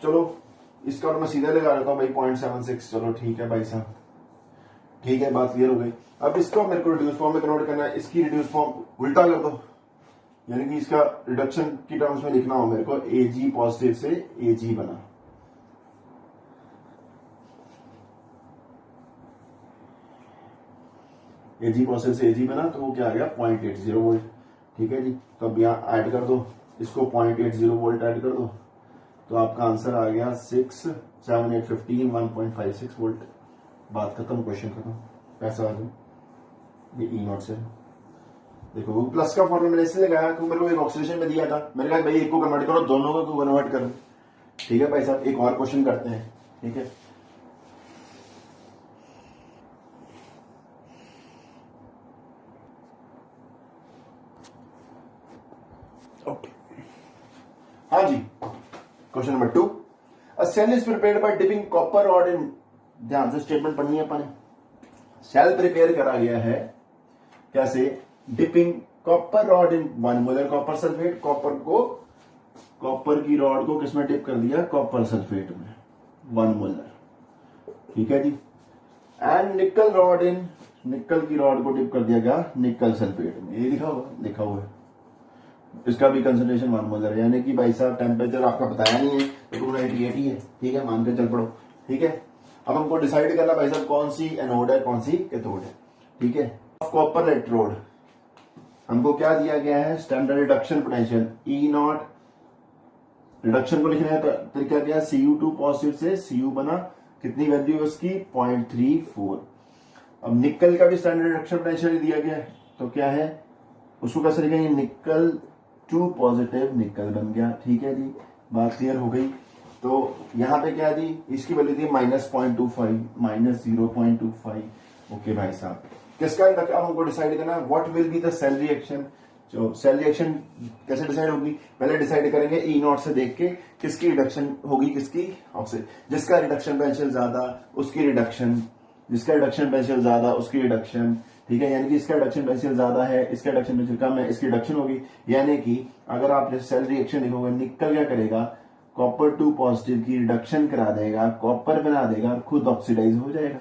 S1: चलो इसका और मैं सीधा लगा लेता हूं भाई 0.76। चलो ठीक है भाई साहब, ठीक है, बात क्लियर हो गई। अब इसको मेरे को रिड्यूस फॉर्म में कन्वर्ट करना है, इसकी रिड्यूस फॉर्म उल्टा कर दो, यानी कि इसका रिडक्शन की टर्म्स में लिखना हो मेरे को, एजी पॉजिटिव से एजी बना। एजी पॉजिटिव से एजी बना, तो वो क्या आ गया 0.80 वोल्ट। ठीक है जी, तो अब यहाँ ऐड कर दो, इसको 0.80 वोल्ट ऐड कर दो, तो आपका आंसर आ गया 6 7 8 15 1.56 वोल्ट। बात खत्म, क्वेश्चन खत्म, पैसा आ जाए। ये ई नॉट से देखो, वो प्लस का फॉर्मूला मैंने इसलिए लगाया क्योंकि मेरे को एक ऑक्सीडेशन में दिया था, मैंने कहा भाई एक को कन्वर्ट करो, दोनों को कन्वर्ट करो। ठीक है भाई साहब, एक और क्वेश्चन करते हैं। ठीक है, ओके, हाँ जी, question number 2, a cell is prepared by dipping copper rod in, ध्यान से स्टेटमेंट पढ़नी है अपन। सेल प्रिपेयर करा गया है कैसे, डिपिंग कॉपर रॉड इन 1 मोलर कॉपर सल्फेट, कॉपर की रॉड को किसमें डिप कर दिया, कॉपर सल्फेट में 1 मोलर। ठीक है जी, एंड निकल रॉड इन, निकल की रॉड को डिप कर दिया गया निकल सल्फेट में, ये लिखा हुआ है। इसका भी कंसंट्रेशन 1 मोलर है, यानी कि भाई साहब टेम्परेचर आपका बताया नहीं है तो 298 है। ठीक है, मान के चल पड़ो। ठीक है, अब हमको डिसाइड करना भाई साहब कौन सी एनोड है कौन सी कैथोड है। ठीक है, कॉपर इलेक्ट्रोड हमको क्या दिया गया है, standard reduction potential E not, reduction को लिखना है तो तरीका क्या, Cu2 पॉजिटिव से Cu बना, कितनी वैल्यू है उसकी 0.34। अब निकल का भी स्टैंडर्ड रिडक्शन पोटेंशियल दिया गया है, तो क्या है उसको कैसे लिखेंगे, निकल 2 पॉजिटिव निकल बन गया। ठीक है जी, बात क्लियर हो गई। तो यहां पे क्या दी, इसकी वैल्यू थी -0.25 -0.25। ओके भाई साहब, किसका अब हमको डिसाइड करना है, what will be the cell reaction. जो सेल रिएक्शन कैसे डिसाइड होगी, पहले डिसाइड करेंगे ई नॉट से देख के किसकी रिडक्शन होगी, किसकी ऑक्सीजन, जिसका रिडक्शन पोटेंशियल ज्यादा उसकी रिडक्शन, जिसका रिडक्शन पोटेंशियल ज्यादा उसकी रिडक्शन। ठीक है, यानी कि इसका रिडक्शन पोटेंशियल ज्यादा है, इसका रिडक्शन पोटेंशियल कम है, इसकी रिडक्शन होगी। यानी कि अगर आप सेल रिएक्शन लिखोगे, निकल क्या करेगा, कॉपर 2 पॉजिटिव की रिडक्शन करा देगा, कॉपर बना देगा, खुद ऑक्सीडाइज हो जाएगा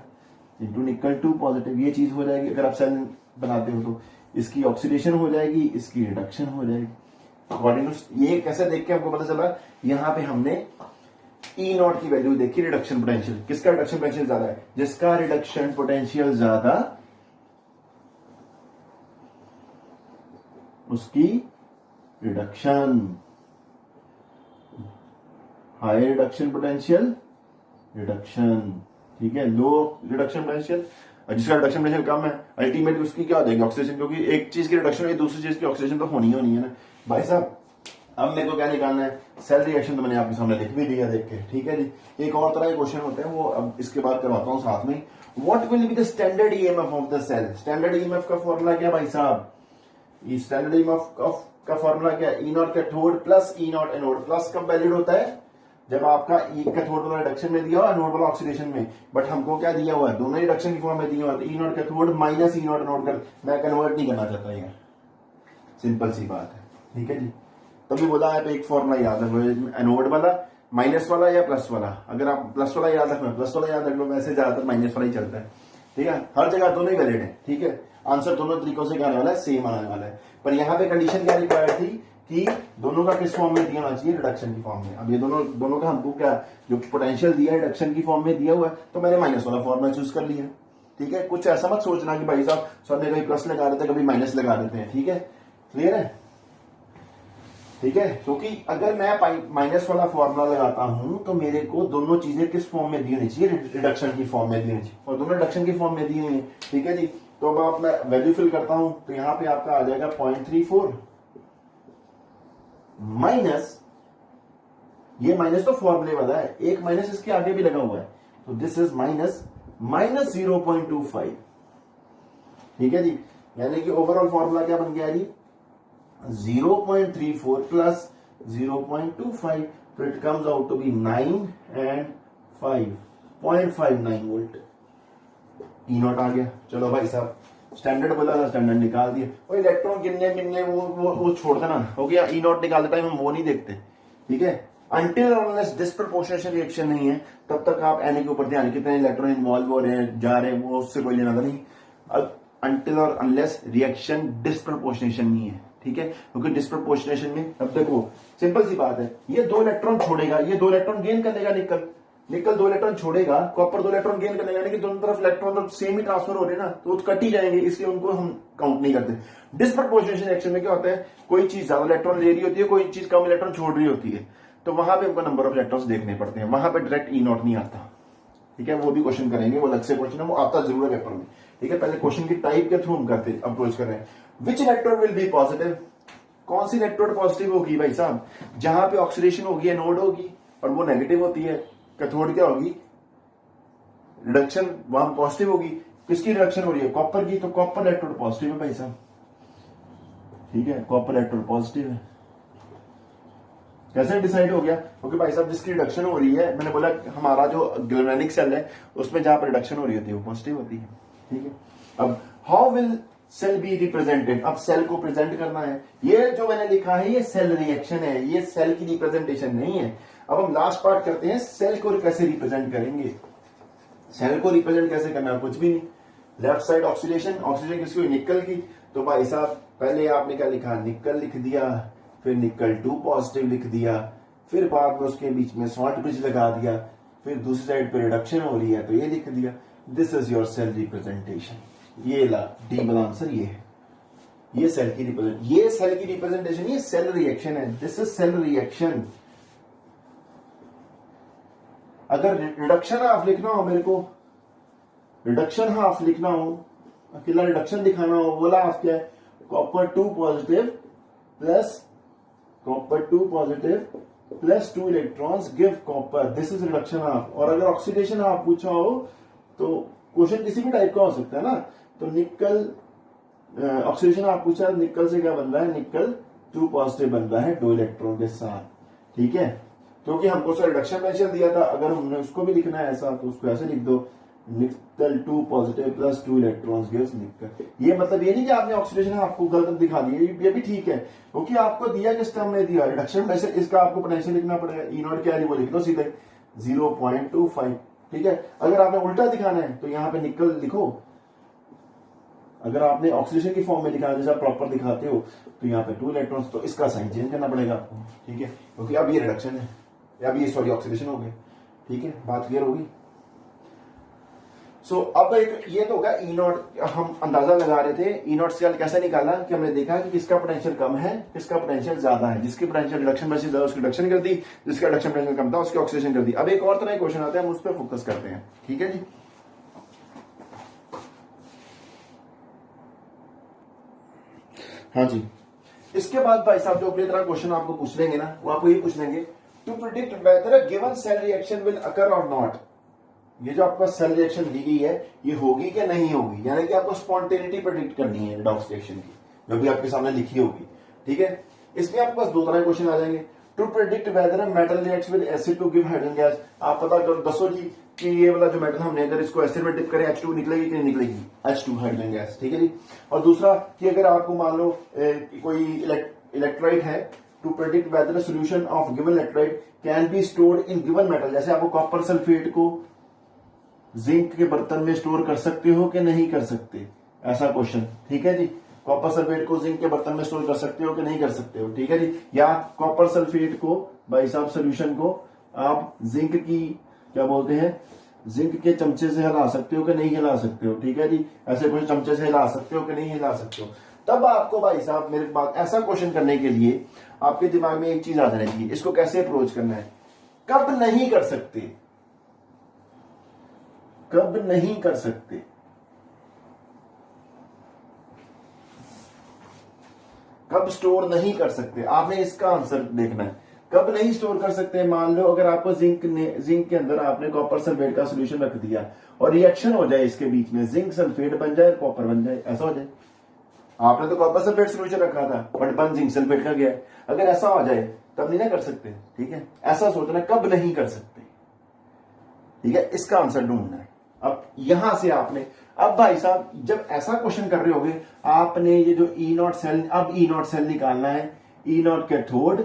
S1: इंटू निकल 2 पॉजिटिव, ये चीज हो जाएगी। अगर आप सेल बनाते हो तो इसकी ऑक्सीडेशन हो जाएगी, इसकी रिडक्शन हो जाएगी। अकॉर्डिंग टू ये कैसे देख के हमको पता चला, यहां पे हमने ई नॉट की वैल्यू देखी, रिडक्शन पोटेंशियल, किसका रिडक्शन पोटेंशियल ज्यादा है, जिसका रिडक्शन पोटेंशियल ज्यादा उसकी reduction, high reduction potential reduction. ठीक है, लो रिडक्शन पोटेंशियल, जिसका रिडक्शन पोटेंशियल कम है अल्टीमेटली उसकी क्या हो जाएगी, ऑक्सीडेशन, क्योंकि एक चीज की रिडक्शन है दूसरी चीज की ऑक्सीडेशन तो होनी है ना भाई साहब। अब मेरे को क्या निकालना है, सेल रिएक्शन तो मैंने आपके सामने लिख भी दिया देख के। ठीक है जी, एक और तरह के क्वेश्चन होते हैं वो अब इसके बाद करवाता हूं साथ में। What will be the standard EMF of the cell, standard EMF का फॉर्मूला क्या भाई साहब, स्टैंडर्ड ईएमएफ ऑफ का फॉर्मूला क्या है, E naught cathode plus E naught anode. Plus कब वैलिड होता है, जब आपका ई कैथोड वाला रिडक्शन में दिया हुआ, एनोड वाला ऑक्सीडेशन में। बट हमको क्या दिया हुआ है, दोनों रिडक्शन की फॉर्म में दिया हुआ है, तो E naught cathode minus E naught anode कर, मैं कन्वर्ट नहीं करना चाहता यार, सिंपल सी बात है। ठीक है जी, तभी बोला है एक फॉर्मूला याद रखो, एनोड वाला माइनस वाला या प्लस वाला। अगर आप प्लस वाला याद रखना, प्लस वाला याद रख लो, वैसे ज्यादातर माइनस वाला ही चलता है। ठीक है, हर जगह दोनों ही वैलिड है। ठीक है, आंसर दोनों तरीकों से क्या आने वाला है, सेम आने वाला है। पर यहाँ पे कंडीशन क्या रिक्वायर्ड थी कि दोनों का किस फॉर्म में दिया होना चाहिए, रिडक्शन की फॉर्म में। अब ये दोनों का हमको क्या जो पोटेंशियल दिया है रिडक्शन की फॉर्म में दिया हुआ है, तो मैंने माइनस वाला फॉर्मूला चूज कर लिया। ठीक है, कुछ ऐसा मत सोचना कि भाई साहब सर ने कभी प्लस लगा देते हैं, कभी माइनस लगा देते हैं। ठीक है, क्लियर है। ठीक है, क्योंकि अगर मैं माइनस वाला फॉर्मूला लगाता हूं तो मेरे को दोनों चीजें किस फॉर्म में दी होनी चाहिए, रिडक्शन की फॉर्म में दी होनी चाहिए, और दोनों रिडक्शन की फॉर्म में दी हुई है। ठीक है जी, तो अब आप मैं वैल्यू फिल करता हूं, तो यहां पे आपका आ जाएगा 0.34 माइनस, ये माइनस तो फॉर्मूले वाला है, एक माइनस इसके आगे भी लगा हुआ है, तो दिस इज माइनस 0.25। ठीक है जी, यानी कि ओवरऑल फॉर्मूला क्या बन गया जी, 0.34 प्लस 0.25, तो it comes out to be 9 and 5.59 volt. E naught आ गया। चलो भाई साहब, स्टैंडर्ड बोला था, स्टैंडर्ड निकाल दिए। वो इलेक्ट्रॉन गिनने वो छोड़ देना, हो गया। ई नॉट निकालते टाइम हम वो नहीं देखते। ठीक है, अनटिल अनलेस डिस्प्रपोर्शनेशन रिएक्शन नहीं है, तब तक आप एन के ऊपर ध्यान, कितने इलेक्ट्रॉन इन्वॉल्व हो रहे हैं, जा रहे हैं, वो उससे कोई लेना था नहीं। अनटिल और अनलेस रिएक्शन डिस्प्रपोर्शनेशन नहीं है। ठीक है, क्योंकि डिस्प्रपोर्शनेशन में, अब देखो सिंपल सी बात है, ये 2 इलेक्ट्रॉन छोड़ेगा, ये 2 इलेक्ट्रॉन गेन कर लेगा, निकल 2 इलेक्ट्रॉन छोड़ेगा, कॉपर 2 इलेक्ट्रॉन गेन कर लेगा, लेकिन दोनों तरफ इलेक्ट्रॉन तो सेम ही ट्रांसफर हो रहे हैं ना, तो कट ही जाएंगे, इसलिए उनको हम काउंट नहीं करते। डिस्प्रपोर्शनेशन रिएक्शन में क्या होता है, कोई चीज ज्यादा इलेक्ट्रॉन ले रही होती है, कोई चीज कम इलेक्ट्रॉन छोड़ रही होती है, तो वहां पे हमको नंबर ऑफ इलेक्ट्रॉन्स देखने पड़ते हैं, वहां पे डायरेक्ट ई नॉट नहीं आता। ठीक है, वो भी क्वेश्चन करेंगे, वो अलग से क्वेश्चन है, वो आता जरूर है पेपर में। ठीक है, पहले क्वेश्चन की टाइप के थ्रू हम करते अप्रोच कर रहे हैं। विच इलेक्ट्रोड विल बी पॉजिटिव, कौन सी इलेक्ट्रोड पॉजिटिव होगी भाई साहब, जहां पे ऑक्सीडेशन होगी एनोड होगी, और वो नेगेटिव होती है। कैथोड क्या होगी, रिडक्शन वहां पॉजिटिव होगी। किसकी रिडक्शन हो रही है, कॉपर की, तो कॉपर इलेक्ट्रोड पॉजिटिव है भाई साहब। ठीक है, कॉपर इलेक्ट्रोड पॉजिटिव है। कैसे डिसाइड हो गया, क्योंकि भाई साहब जिसकी रिडक्शन हो रही है, मैंने बोला हमारा जो गैल्वेनिक सेल है उसमें जहां पर रिडक्शन हो रही होती है वो पॉजिटिव होती है। ठीक है, अब how will cell be represented, अब सेल को प्रेजेंट करना है। ये जो मैंने लिखा है ये सेल रिएक्शन है, ये सेल की रिप्रेजेंटेशन नहीं है। अब हम लास्ट पार्ट करते हैं, सेल को कैसे रिप्रेजेंट करेंगे। सेल को रिप्रेजेंट कैसे करना, कुछ भी नहीं। लेफ्ट साइड ऑक्सीडेशन, ऑक्सीडेशन किसकी हुई, निकल की, तो भाई साहब पहले आपने क्या लिखा, निकल लिख दिया, फिर निकल 2 पॉजिटिव लिख दिया, फिर बाद में उसके बीच में सॉल्ट ब्रिज लगा दिया, फिर दूसरी साइड पे रिडक्शन हो रही है तो ये लिख दिया। This is your cell representation. ये ला डी वाला आंसर ये है, ये सेल की रिप्रेजेंटेशन, ये सेल रिएक्शन है। This is cell reaction. अगर रिडक्शन हाफ लिखना हो, मेरे को रिडक्शन हाफ लिखना हो, अकेला रिडक्शन दिखाना हो, बोला हाफ क्या है, copper 2 positive plus copper 2 positive plus 2 electrons give copper, this is reduction half. और अगर ऑक्सीडेशन हाफ पूछा हो तो क्वेश्चन किसी भी टाइप का हो सकता है ना, तो निकल ऑक्सीडेशन हाफ पूछा, निकल से क्या बन रहा है, निकल 2 पॉजिटिव बन रहा है 2 इलेक्ट्रॉन के साथ। ठीक है, क्योंकि हमको उसका रिडक्शन मेंशन दिया था, अगर हमने उसको भी लिखना है ऐसा तो उसको ऐसे लिख दो, निकल 2 पॉजिटिव प्लस 2 इलेक्ट्रॉन्स गिव्स निकल। ये मतलब ये नहीं कि आपने ऑक्सीडेशन आपको गलत दिखा दिया, ये भी ठीक है, क्योंकि आपको दिया किस टर्म में दिया, रिडक्शन में से, इसका आपको पोटेंशियल लिखना पड़ेगा। ई नॉट क्या है वो लिख लो सीधे 0.25। ठीक है, अगर आपने उल्टा दिखाना है तो यहां पे निकल लिखो, अगर आपने ऑक्सीडेशन की फॉर्म में दिखाना जैसे आप प्रॉपर दिखाते हो तो यहाँ पे 2 इलेक्ट्रॉन्स, तो इसका साइन चेंज करना पड़ेगा आपको। ठीक है, क्योंकि अब ये रिडक्शन है, अब ये सॉरी ऑक्सीडेशन हो गया। ठीक है, बात क्लियर होगी। सो अब एक ये तो होगा ई नॉट, हम अंदाजा लगा रहे थे ई नॉट से कैसे निकाला, कि हमने देखा कि किसका पोटेंशियल कम है, किसका पोटेंशियल ज्यादा है। जिसकी पोटेंशियल रिडक्शन में से ज्यादा उसकी रिडक्शन कर दी, जिसका रिडक्शन पोटेंशियल कम था उसकी ऑक्सीडेशन कर दी। अब एक और तरह का क्वेश्चन आता है, हम उस पर फोकस करते हैं। ठीक है जी, हाँ जी। इसके बाद भाई साहब जो अगली तरह क्वेश्चन आपको पूछ लेंगे ना, वो आपको ये पूछ लेंगे, to predict whether a given cell reaction will occur or not. ये जो आपका सेल रिएक्शन दी गई है ये होगी कि नहीं होगी, यानी कि आपको स्पॉन्टेनिटी प्रेडिक्ट करनी है रिडॉक्स रिएक्शन की, जो भी आपके सामने लिखी होगी। ठीक है, इसमें आपके पास दो तरह के क्वेश्चन आ जाएंगे। To predict whether a metal reacts with acid to give hydrogen gas, आप पता करो दसो जी कि ये वाला जो मेटल हमने अगर इसको एसिड में डिप करें H2 निकलेगी कि नहीं निकलेगी, H2 हाइड्रोजन गैस, ठीक है जी। और दूसरा कि अगर आपको मान लो कोई इलेक्ट्राइट है, to predict whether solution of given electrolyte can be stored in given metal, जैसे आपको कॉपर सल्फेट को जिंक के बर्तन में स्टोर कर सकते हो कि नहीं कर सकते, ऐसा क्वेश्चन, ठीक है जी। कॉपर सल्फेट को जिंक के बर्तन में स्टोर कर सकते हो कि नहीं कर सकते हो, ठीक है जी। या कॉपर सल्फेट को भाई साहब सोल्यूशन को आप जिंक की क्या बोलते हैं, जिंक के चमचे से हिला सकते हो कि नहीं हिला सकते हो, ठीक है जी। ऐसे कुछ चमचे से हिला सकते हो कि नहीं हिला सकते हो। तब आपको भाई साहब मेरे पास ऐसा क्वेश्चन करने के लिए आपके दिमाग में एक चीज आ जानी चाहिए, इसको कैसे अप्रोच करना है। कब नहीं कर सकते, कब नहीं कर सकते, कब स्टोर नहीं कर सकते, आपने इसका आंसर देखना है। कब नहीं स्टोर कर सकते, मान लो अगर आपको जिंक के अंदर आपने कॉपर सल्फेट का सोल्यूशन रख दिया और रिएक्शन हो जाए इसके बीच में, जिंक सल्फेट बन जाए कॉपर बन जाए, ऐसा हो जाए। आपने तो कॉपर सल्फेट सोल्यूशन रखा था बट बन जिंक सल्फेट का गया, अगर ऐसा हो जाए तब नहीं ना कर सकते, ठीक है। ऐसा सोचना कब नहीं कर सकते, ठीक है, इसका आंसर ढूंढना है। अब यहां से आपने, अब भाई साहब जब ऐसा क्वेश्चन कर रहे होगे आपने ये जो ई नॉट सेल, अब ई नॉट सेल निकालना है, E naught cathode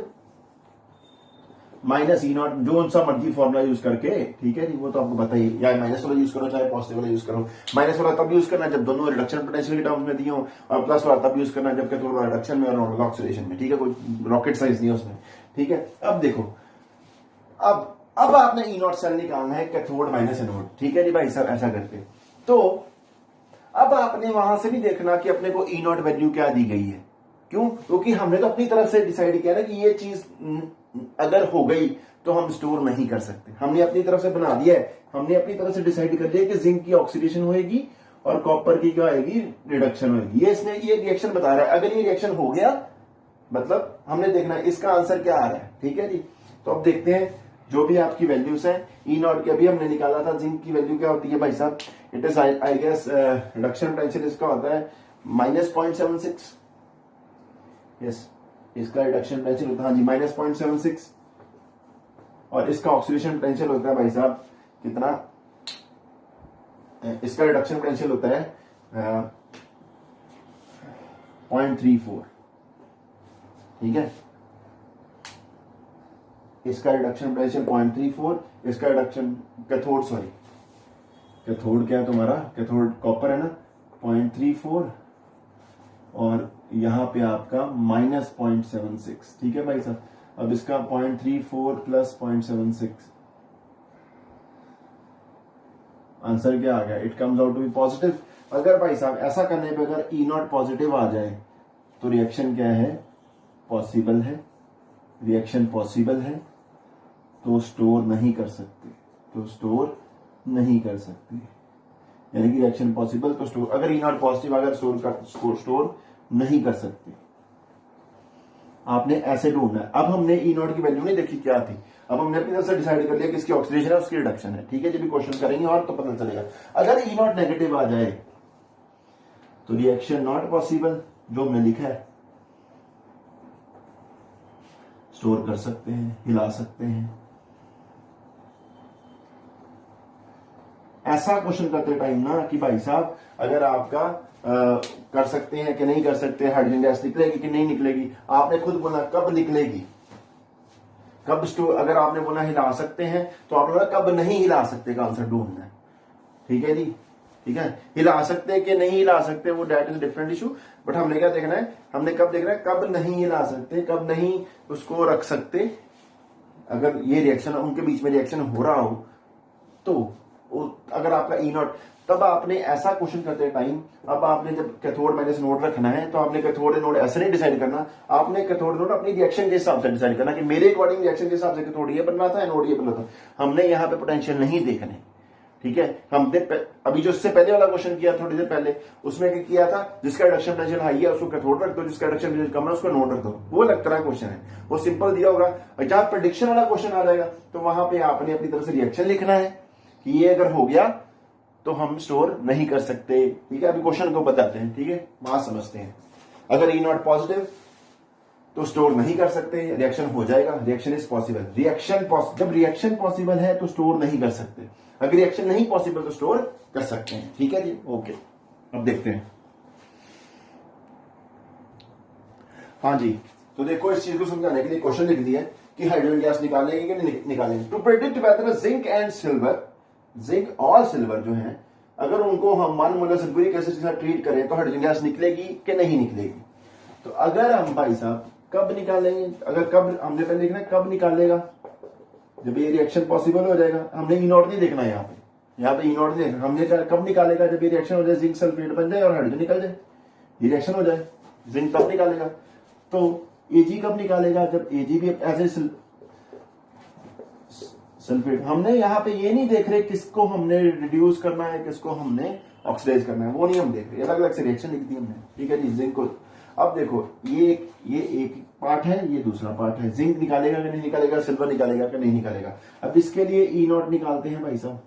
S1: minus E naught, जो सा मर्जी फॉर्मूला यूज करके, ठीक है जी, वो तो आपको पता ही, या माइनस वाला यूज करो चाहे पॉजिटिव वाला यूज करो। माइनस वाला तब यूज करना जब दोनों रिडक्शन पोटेंशियल के टर्म्स में दिए हो, और प्लस वाला तब यूज करना जब कैथोड वाला रिडक्शन में और ऑक्सीडेशन में, ठीक है, कोई रॉकेट साइंस नहीं है उसमें, ठीक है। अब देखो, अब आपने ई नॉट सेल निकालना है कैथोड माइनस एनोड, ठीक है जी भाई साहब, ऐसा करके तो अब आपने वहां से भी देखना कि अपने को ई नॉट वैल्यू क्या दी गई है, क्यों, क्योंकि हमने तो अपनी तरफ से डिसाइड किया ना कि ये चीज अगर हो गई तो हम स्टोर नहीं कर सकते, हमने अपनी तरफ से बना दिया है, हमने अपनी तरफ से डिसाइड कर लिया कि जिंक की ऑक्सीडेशन होएगी और कॉपर की क्या आएगी, रिडक्शन होएगी। ये इसने ये रिएक्शन बता रहा है, अगर ये रिएक्शन हो गया मतलब हमने देखना है इसका आंसर क्या आ रहा है, ठीक है जी। तो अब देखते हैं जो भी आपकी वैल्यूज है ई नॉट की, अभी हमने निकाला था जिंक की वैल्यू क्या होती है भाई साहब, it is I guess reduction potential इसका होता है -0.76, यस, इसका रिडक्शन पोटेंशियल होता है, हाँ जी, -0.76, और इसका ऑक्सीडेशन पोटेंशियल होता है भाई साहब कितना, इसका रिडक्शन पोटेंशियल होता है 0.34, ठीक है, इसका रिडक्शन पोटेंशियल 0.34, इसका रिडक्शन कैथोड, सॉरी कैथोड क्या है तुम्हारा, कैथोड कॉपर है ना, 0.34, और यहां पे आपका -0.76, ठीक है भाई साहब। अब इसका 0.34 प्लस 0.76, आंसर क्या आ गया, it comes out to be positive. अगर भाई साहब ऐसा करने पे अगर ई नॉट पॉजिटिव आ जाए तो रिएक्शन क्या है, पॉसिबल है, रिएक्शन पॉसिबल है, तो स्टोर नहीं कर सकते, तो स्टोर नहीं कर सकते, यानी कि रिएक्शन पॉसिबल तो स्टोर, अगर ई नॉट पॉजिटिव अगर स्टोर नहीं कर सकते, आपने ऐसे ढूंढना है। अब हमने ई नॉट की वैल्यू नहीं देखी क्या थी, अब हमने अपनी तरफ से डिसाइड कर लिया कि इसकी ऑक्सीडेशन है उसकी रिडक्शन है, ठीक है, जब भी क्वेश्चन करेंगे और तो पता चलेगा। अगर ई नॉट नेगेटिव आ जाए तो रिएक्शन नॉट पॉसिबल, जो हमने लिखा है, स्टोर कर सकते हैं, हिला सकते हैं। ऐसा क्वेश्चन करते टाइम ना कि भाई साहब अगर आपका कर सकते हैं कि नहीं कर सकते, हाइड्रोजन गैस निकलेगी कि नहीं निकलेगी, आपने खुद बोला कब निकलेगी, कब स्टोर, अगर आपने बोला हिला सकते हैं तो आपने बोला कब नहीं हिला सकते का आंसर ढूंढना है, ठीक है जी, ठीक है। हिला सकते कि नहीं हिला सकते वो date is different issue, but हमने क्या देखना है, हमने कब देखना है, कब नहीं हिला सकते, कब नहीं उसको रख सकते, अगर ये रिएक्शन उनके बीच में रिएक्शन हो रहा हो तो अगर आपका ई नॉट, तब आपने ऐसा क्वेश्चन करते टाइम, अब आपने जब कैथोड माइनस नोड रखना है तो आपने कैथोड नोड ऐसे नहीं डिसाइड करना, आपने कैथोड नोड अपनी रिएक्शन के हिसाब से डिसाइड करना कि मेरे अकॉर्डिंग रिएक्शन के हिसाब से कैथोड ये बन रहा था, एनोड ये बन रहा था। हमने यहाँ पे पोटेंशियल नहीं देखने, ठीक है। हमने अभी जो इससे पहले वाला क्वेश्चन किया थोड़ी देर पहले, उसमें क्या किया था, जिसका रिडक्शन पोटेंशियल हाई है उसको कैथोड रख दो, जिसका रिडक्शन पोटेंशियल कम है उसको नोड रख दो, वो अलग तरह क्वेश्चन है, वो सिंपल दिया होगा। और जहां प्रेडिक्शन वाला क्वेश्चन आ जाएगा तो वहां पे आपने अपनी तरफ से रिएक्शन लिखना है कि ये अगर हो गया तो हम स्टोर नहीं कर सकते, ठीक है। अभी क्वेश्चन को बताते हैं, ठीक है, वहां समझते हैं। अगर ई नॉट पॉजिटिव तो स्टोर नहीं कर सकते, रिएक्शन हो जाएगा, रिएक्शन इज पॉसिबल। जब रिएक्शन पॉसिबल है तो स्टोर नहीं कर सकते, अगर रिएक्शन नहीं पॉसिबल तो स्टोर कर सकते हैं। ठीक है जी, ओके। अब देखते हैं। हाँ जी, तो देखो इस चीज को समझाने के लिए क्वेश्चन लिख दिया है कि हाइड्रोजन गैस निकालेंगे कि नहीं निकालेंगे। To predict whether zinc and silver, zinc और सिल्वर जो है, अगर उनको हम 1 मोलर सल्फ्यूरिक एसिड के साथ ट्रीट करें तो हाइड्रोजन गैस निकलेगी कि नहीं निकलेगी। तो अगर हम भाई साहब कब निकालेंगे, अगर कब हमने पहले देखना है कब निकालेगा, जब ये रिएक्शन पॉसिबल हो जाएगा। हमने ई नॉट नहीं देखना, यहाँ पे ई नॉट नहीं देखना, हमने कब निकालेगा, जब ये रिएक्शन हो जाए, जिंक सल्फेट बन जाए और हाइड्रोजन निकल जाए, ये रिएक्शन हो जाए, जिंक तब निकालेगा। तो एजी कब निकालेगा, जब एजी भी ऐसे सल्फेट। हमने यहाँ पे ये नहीं देख रहे किसको हमने रिड्यूस करना है, किसको हमने ऑक्सीडाइज करना है, वो नहीं हम देख रहे, अलग अलग से रिएक्शन लिख दी हमने। ठीक है जी, जिंक को अब देखो ये एक पार्ट है, ये दूसरा पार्ट है। जिंक निकालेगा कि नहीं निकालेगा, सिल्वर निकालेगा कि नहीं निकालेगा। अब इसके लिए ई नॉट निकालते हैं भाई साहब।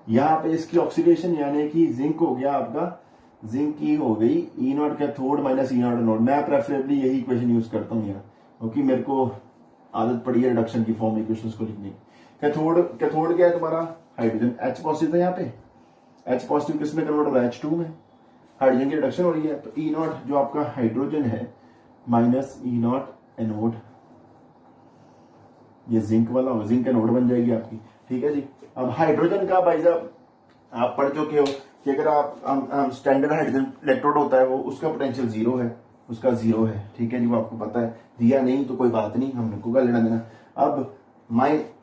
S1: यहां पे इसकी ऑक्सीडेशन यानी कि जिंक हो गया आपका, जिंक की हो गई E naught cathode minus E naught anode. मैं प्रेफरेबली यही इक्वेशन यूज करता हूं यार, क्योंकि मेरे को आदत पड़ी है रिडक्शन की फॉर्म इक्वेशंस को लिखने की। कैथोड क्या है तुम्हारा, हाइड्रोजन, एच पॉजिटिव है यहाँ पे, एच पॉजिटिव किसमें कन्वर्ट हो रहा है, H2 में, हाइड्रोजन की रिडक्शन हो रही है। तो ई नॉट जो आपका हाइड्रोजन है माइनस ई नॉट एनोड, ये जिंक वाला हो, जिंक एनोड बन जाएगी आपकी। ठीक है जी। अब हाइड्रोजन का भाई साहब आप पढ़ चुके हो कि अगर आप स्टैंडर्ड हाइड्रोजन इलेक्ट्रोड होता है वो, उसका पोटेंशियल 0 है, उसका 0 है। ठीक है जी, वो आपको पता है, दिया नहीं तो कोई बात नहीं, हमने को लेना देना। अब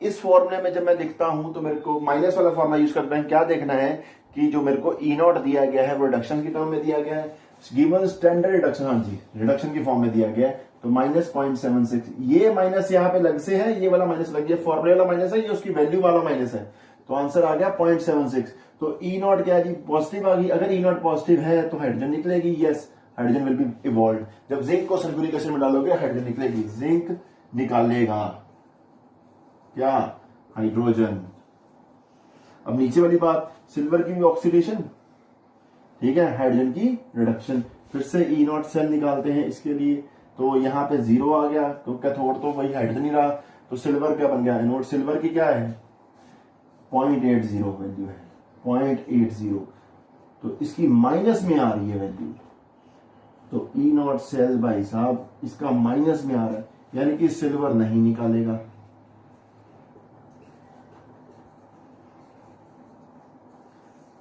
S1: इस फॉर्मूले में जब मैं लिखता हूं तो मेरे को माइनस वाला फॉर्मूला यूज करना है। क्या देखना है कि जो मेरे को ई नॉट दिया गया है वो रिडक्शन की टर्म में दिया गया है, गिवन स्टैंडर्ड रिडक्शन, हाँ जी रिडक्शन की फॉर्म में दिया गया है। तो माइनस 0.76, ये माइनस यहाँ पे लग से है, ये वाला माइनस लग गया, फॉर्मूले वाला माइनस है, ये उसकी वैल्यू वाला माइनस है, तो आंसर आ गया 0.76। तो ई नॉट क्या है जी, पॉजिटिव आ गई। अगर ई नॉट पॉजिटिव है तो हाइड्रोजन निकलेगी, yes hydrogen will be evolve. जब जिंक को सल्फ्यूरिक एसिड में डालोगे हाइड्रोजन निकलेगी, जिंक निकालेगा क्या, हाइड्रोजन। अब नीचे वाली बात, सिल्वर की भी ऑक्सीडेशन, ठीक है, हाइड्रोजन की रिडक्शन। फिर से ई नॉट सेल निकालते हैं इसके लिए, तो यहाँ पे 0 आ गया, तो कैथोड तो वही हाइड्रोजन ही रहा, तो सिल्वर क्या बन गया, एनोड। सिल्वर की क्या है 0.80 वैल्यू है, 0.80, तो इसकी माइनस में आ रही है वैल्यू, तो ई नॉट सेल भाई साहब इसका माइनस में आ रहा है, यानी कि सिल्वर नहीं निकालेगा।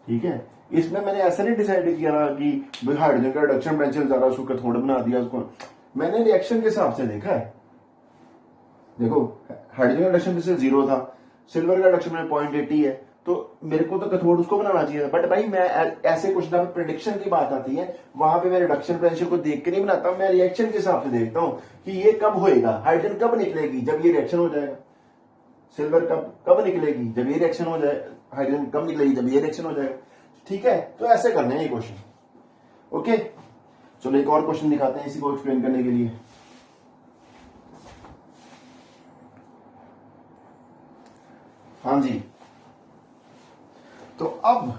S1: ठीक है, इसमें मैंने ऐसा नहीं डिसाइड किया कि भाई हाइड्रोजन का रिडक्शन पोटेंशियल ज्यादा, उसको कैथोड बना दिया उसको। मैंने रिएक्शन के हिसाब से देखा है। देखो हाइड्रोजन का रिडक्शन जैसे 0 था, सिल्वर का रिडक्शन में 0.80 है, तो मेरे को तो कैथोड उसको बनाना चाहिए था। बट भाई मैं ऐसे कुछ ना प्रेडिक्शन की बात आती है, वहां पे मैं रिडक्शन पोटेंशियल को देख के नहीं बनाता, मैं रिएक्शन के हिसाब से देखता हूं कि ये कब होएगा, हाइड्रोजन कब निकलेगी, जब ये रिएक्शन हो जाएगा। सिल्वर कब निकलेगी, जब ये रिएक्शन हो जाए। हाइड्रोजन कब निकलेगी, जब ये रिएक्शन हो जाएगा। ठीक है, तो ऐसे करने हैं ये क्वेश्चन। ओके, चलो एक और क्वेश्चन दिखाते हैं इसी को एक्सप्लेन करने के लिए। हाँ जी, तो अब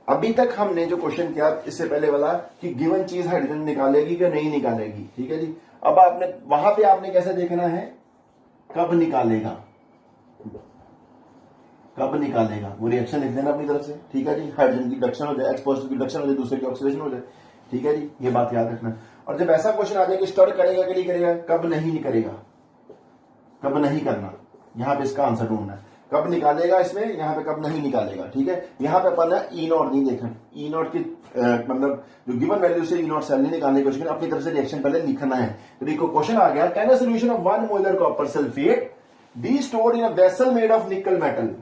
S1: अभी तक हमने जो क्वेश्चन किया इससे पहले वाला कि गिवन चीज हाइड्रोजन निकालेगी कि नहीं निकालेगी। ठीक है जी, अब आपने वहां पे आपने कैसे देखना है, कब निकालेगा, कब निकालेगा, वो रिएक्शन लिख देना अपनी तरफ से। ठीक है जी, हाइड्रोजन की रिडक्शन हो जाए, एच पॉजिटिव की रिडक्शन हो जाए, दूसरे की ऑक्सीडेशन हो जाए। ठीक है जी, ये बात याद रखना। और जब ऐसा क्वेश्चन आ जाए कि स्टोर करेगा कि नहीं करेगा, कब नहीं करेगा, कब नहीं करना, यहां पे इसका आंसर ढूंढना है। कब निकालेगा इसमें, यहां पे कब नहीं निकालेगा। ठीक है, यहां पे अपन ई नॉट नहीं देखना, ई नॉट की मतलब जो गिवन वैल्यू से ई नॉट सेल नहीं निकालने की कोशिश करना, अपनी तरफ से रिएक्शन पहले लिखना है। तो देखो क्वेश्चन आ गया, can a solution of 1 molar copper sulphate B stored in a vessel made of nickel metal.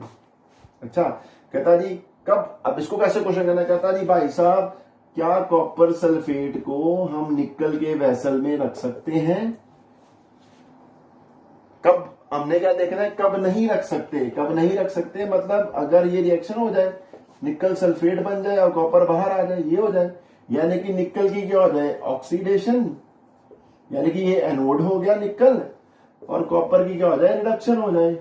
S1: अच्छा, कहता जी कब, अब इसको कैसे क्वेश्चन करना, कहता जी भाई साहब क्या कॉपर सल्फेट को हम निकल के वेसल में रख सकते हैं। कब, हमने क्या देखना है, कब नहीं रख सकते। कब नहीं रख सकते मतलब अगर ये रिएक्शन हो जाए, निकल सल्फेट बन जाए और कॉपर बाहर आ जाए, ये हो जाए, यानी कि निकल की क्या हो जाए, ऑक्सीडेशन, यानी कि ये एनोड हो गया निकल, और कॉपर की क्या हो जाए, रिडक्शन हो जाए।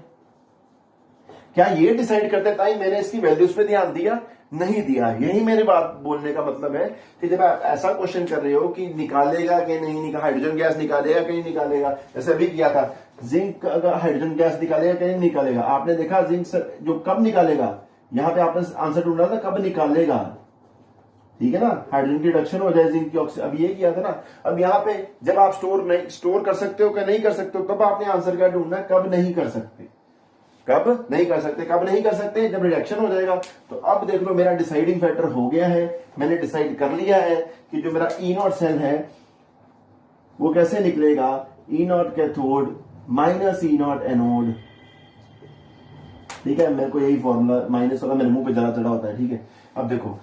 S1: क्या ये डिसाइड करते ताई मैंने इसकी वैल्यूज पे ध्यान दिया? नहीं दिया। यही मेरे बात बोलने का मतलब है कि जब आप ऐसा क्वेश्चन कर रहे हो कि निकालेगा कि नहीं निकालेगा, हाइड्रोजन गैस निकालेगा कि नहीं निकालेगा, जैसे अभी किया था जिंक अगर हाइड्रोजन गैस निकालेगा कि नहीं निकालेगा, आपने देखा जिंक जो कब निकालेगा, यहां पे आपने आंसर ढूंढा था कब निकालेगा, ठीक है ना, हाइड्रोजन की रिडक्शन हो जाए जिंक की ऑक्सीजन, अब ये किया था ना। अब यहाँ पे जब आप स्टोर कर सकते हो कि नहीं कर सकते हो, तब आपने आंसर क्या ढूंढना, कब नहीं कर सकते, कब नहीं कर सकते, कब नहीं कर सकते, जब रिडक्शन हो जाएगा। तो अब देख लो मेरा डिसाइडिंग फैक्टर हो गया है, मैंने डिसाइड कर लिया है कि जो मेरा ई नॉट सेल है वो कैसे निकलेगा, E naught cathode minus E naught anode, ठीक है। मेरे को यही फॉर्मूला माइनस वाला मेरे मुंह पे जला चढ़ा होता है, ठीक है। अब देखो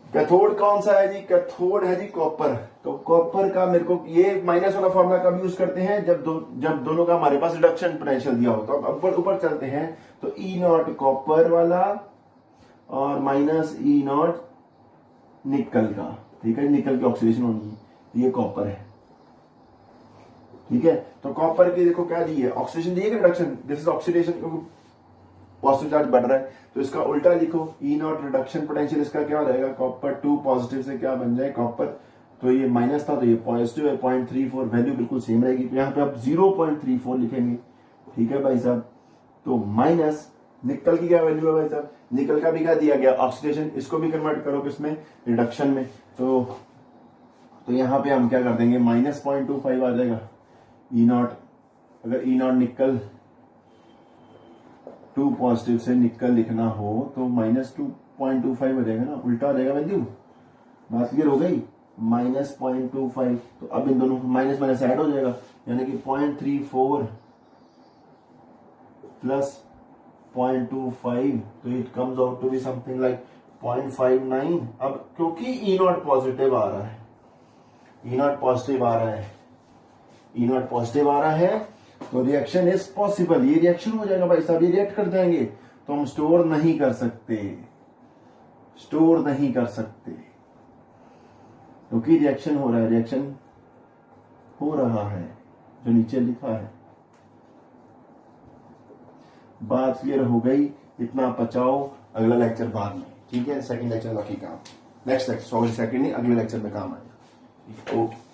S1: कैथोड कौन सा है जी, कैथोड है जी कॉपर। तो कॉपर का मेरे को ये माइनस वाला फॉर्मूला कब यूज करते हैं, जब दोनों का हमारे पास रिडक्शन पोटेंशियल दिया होता है। अब ऊपर चलते हैं तो ई नॉट कॉपर वाला और माइनस ई नॉट निकल का, ठीक है, निकल की ऑक्सीडेशन होनी है, ये कॉपर है, ठीक है। तो कॉपर की देखो क्या दी है, ऑक्सीडेशन दी है, reduction, this is oxidation, positive charge बढ़ रहा है, तो इसका उल्टा लिखो, ई नॉट रिडक्शन पोटेंशियल इसका क्या हो जाएगा, कॉपर 2 पॉजिटिव से क्या बन जाए कॉपर, तो ये माइनस था तो ये पॉजिटिव है, 0.34 वैल्यू बिल्कुल सेम रहेगी, तो यहाँ पे आप 0.34 लिखेंगे, ठीक है भाई साहब। तो माइनस निकल की क्या वैल्यू है भाई साहब, निकल का भी क्या दिया गया, ऑक्सीडेशन, इसको भी कन्वर्ट करो किसमें, रिडक्शन में। तो यहाँ पे हम क्या कर देंगे, माइनस 0.25 आ जाएगा ई नॉट, अगर ई नॉट निकल 2 पॉजिटिव से निकल लिखना हो तो माइनस 2.25 हो जाएगा ना, उल्टा हो जाएगा वैल्यू, बात क्लियर हो गई, माइनस 0.25। तो अब इन दोनों माइनस माइनस ऐड हो जाएगा, यानी कि 0.34 प्लस 0.25, तो it comes out to be something like 0.59। अब क्योंकि ई नॉट पॉजिटिव आ रहा है, ई नॉट पॉजिटिव आ रहा है, ई नॉट पॉजिटिव आ रहा है, तो रिएक्शन इज पॉसिबल, ये रिएक्शन हो जाएगा भाई साहब, ये रिएक्ट कर जाएंगे, तो हम स्टोर नहीं कर सकते, स्टोर नहीं कर सकते, क्योंकि रिएक्शन हो रहा है, रिएक्शन हो रहा है जो नीचे लिखा है। बात क्लियर हो गई, इतना बचाओ, अगला लेक्चर बाद में, ठीक है, सेकंड लेक्चर बाकी काम, नेक्स्ट लेक्चर, सॉरी सेकंड नहीं, अगले लेक्चर में काम आएगा, ओके।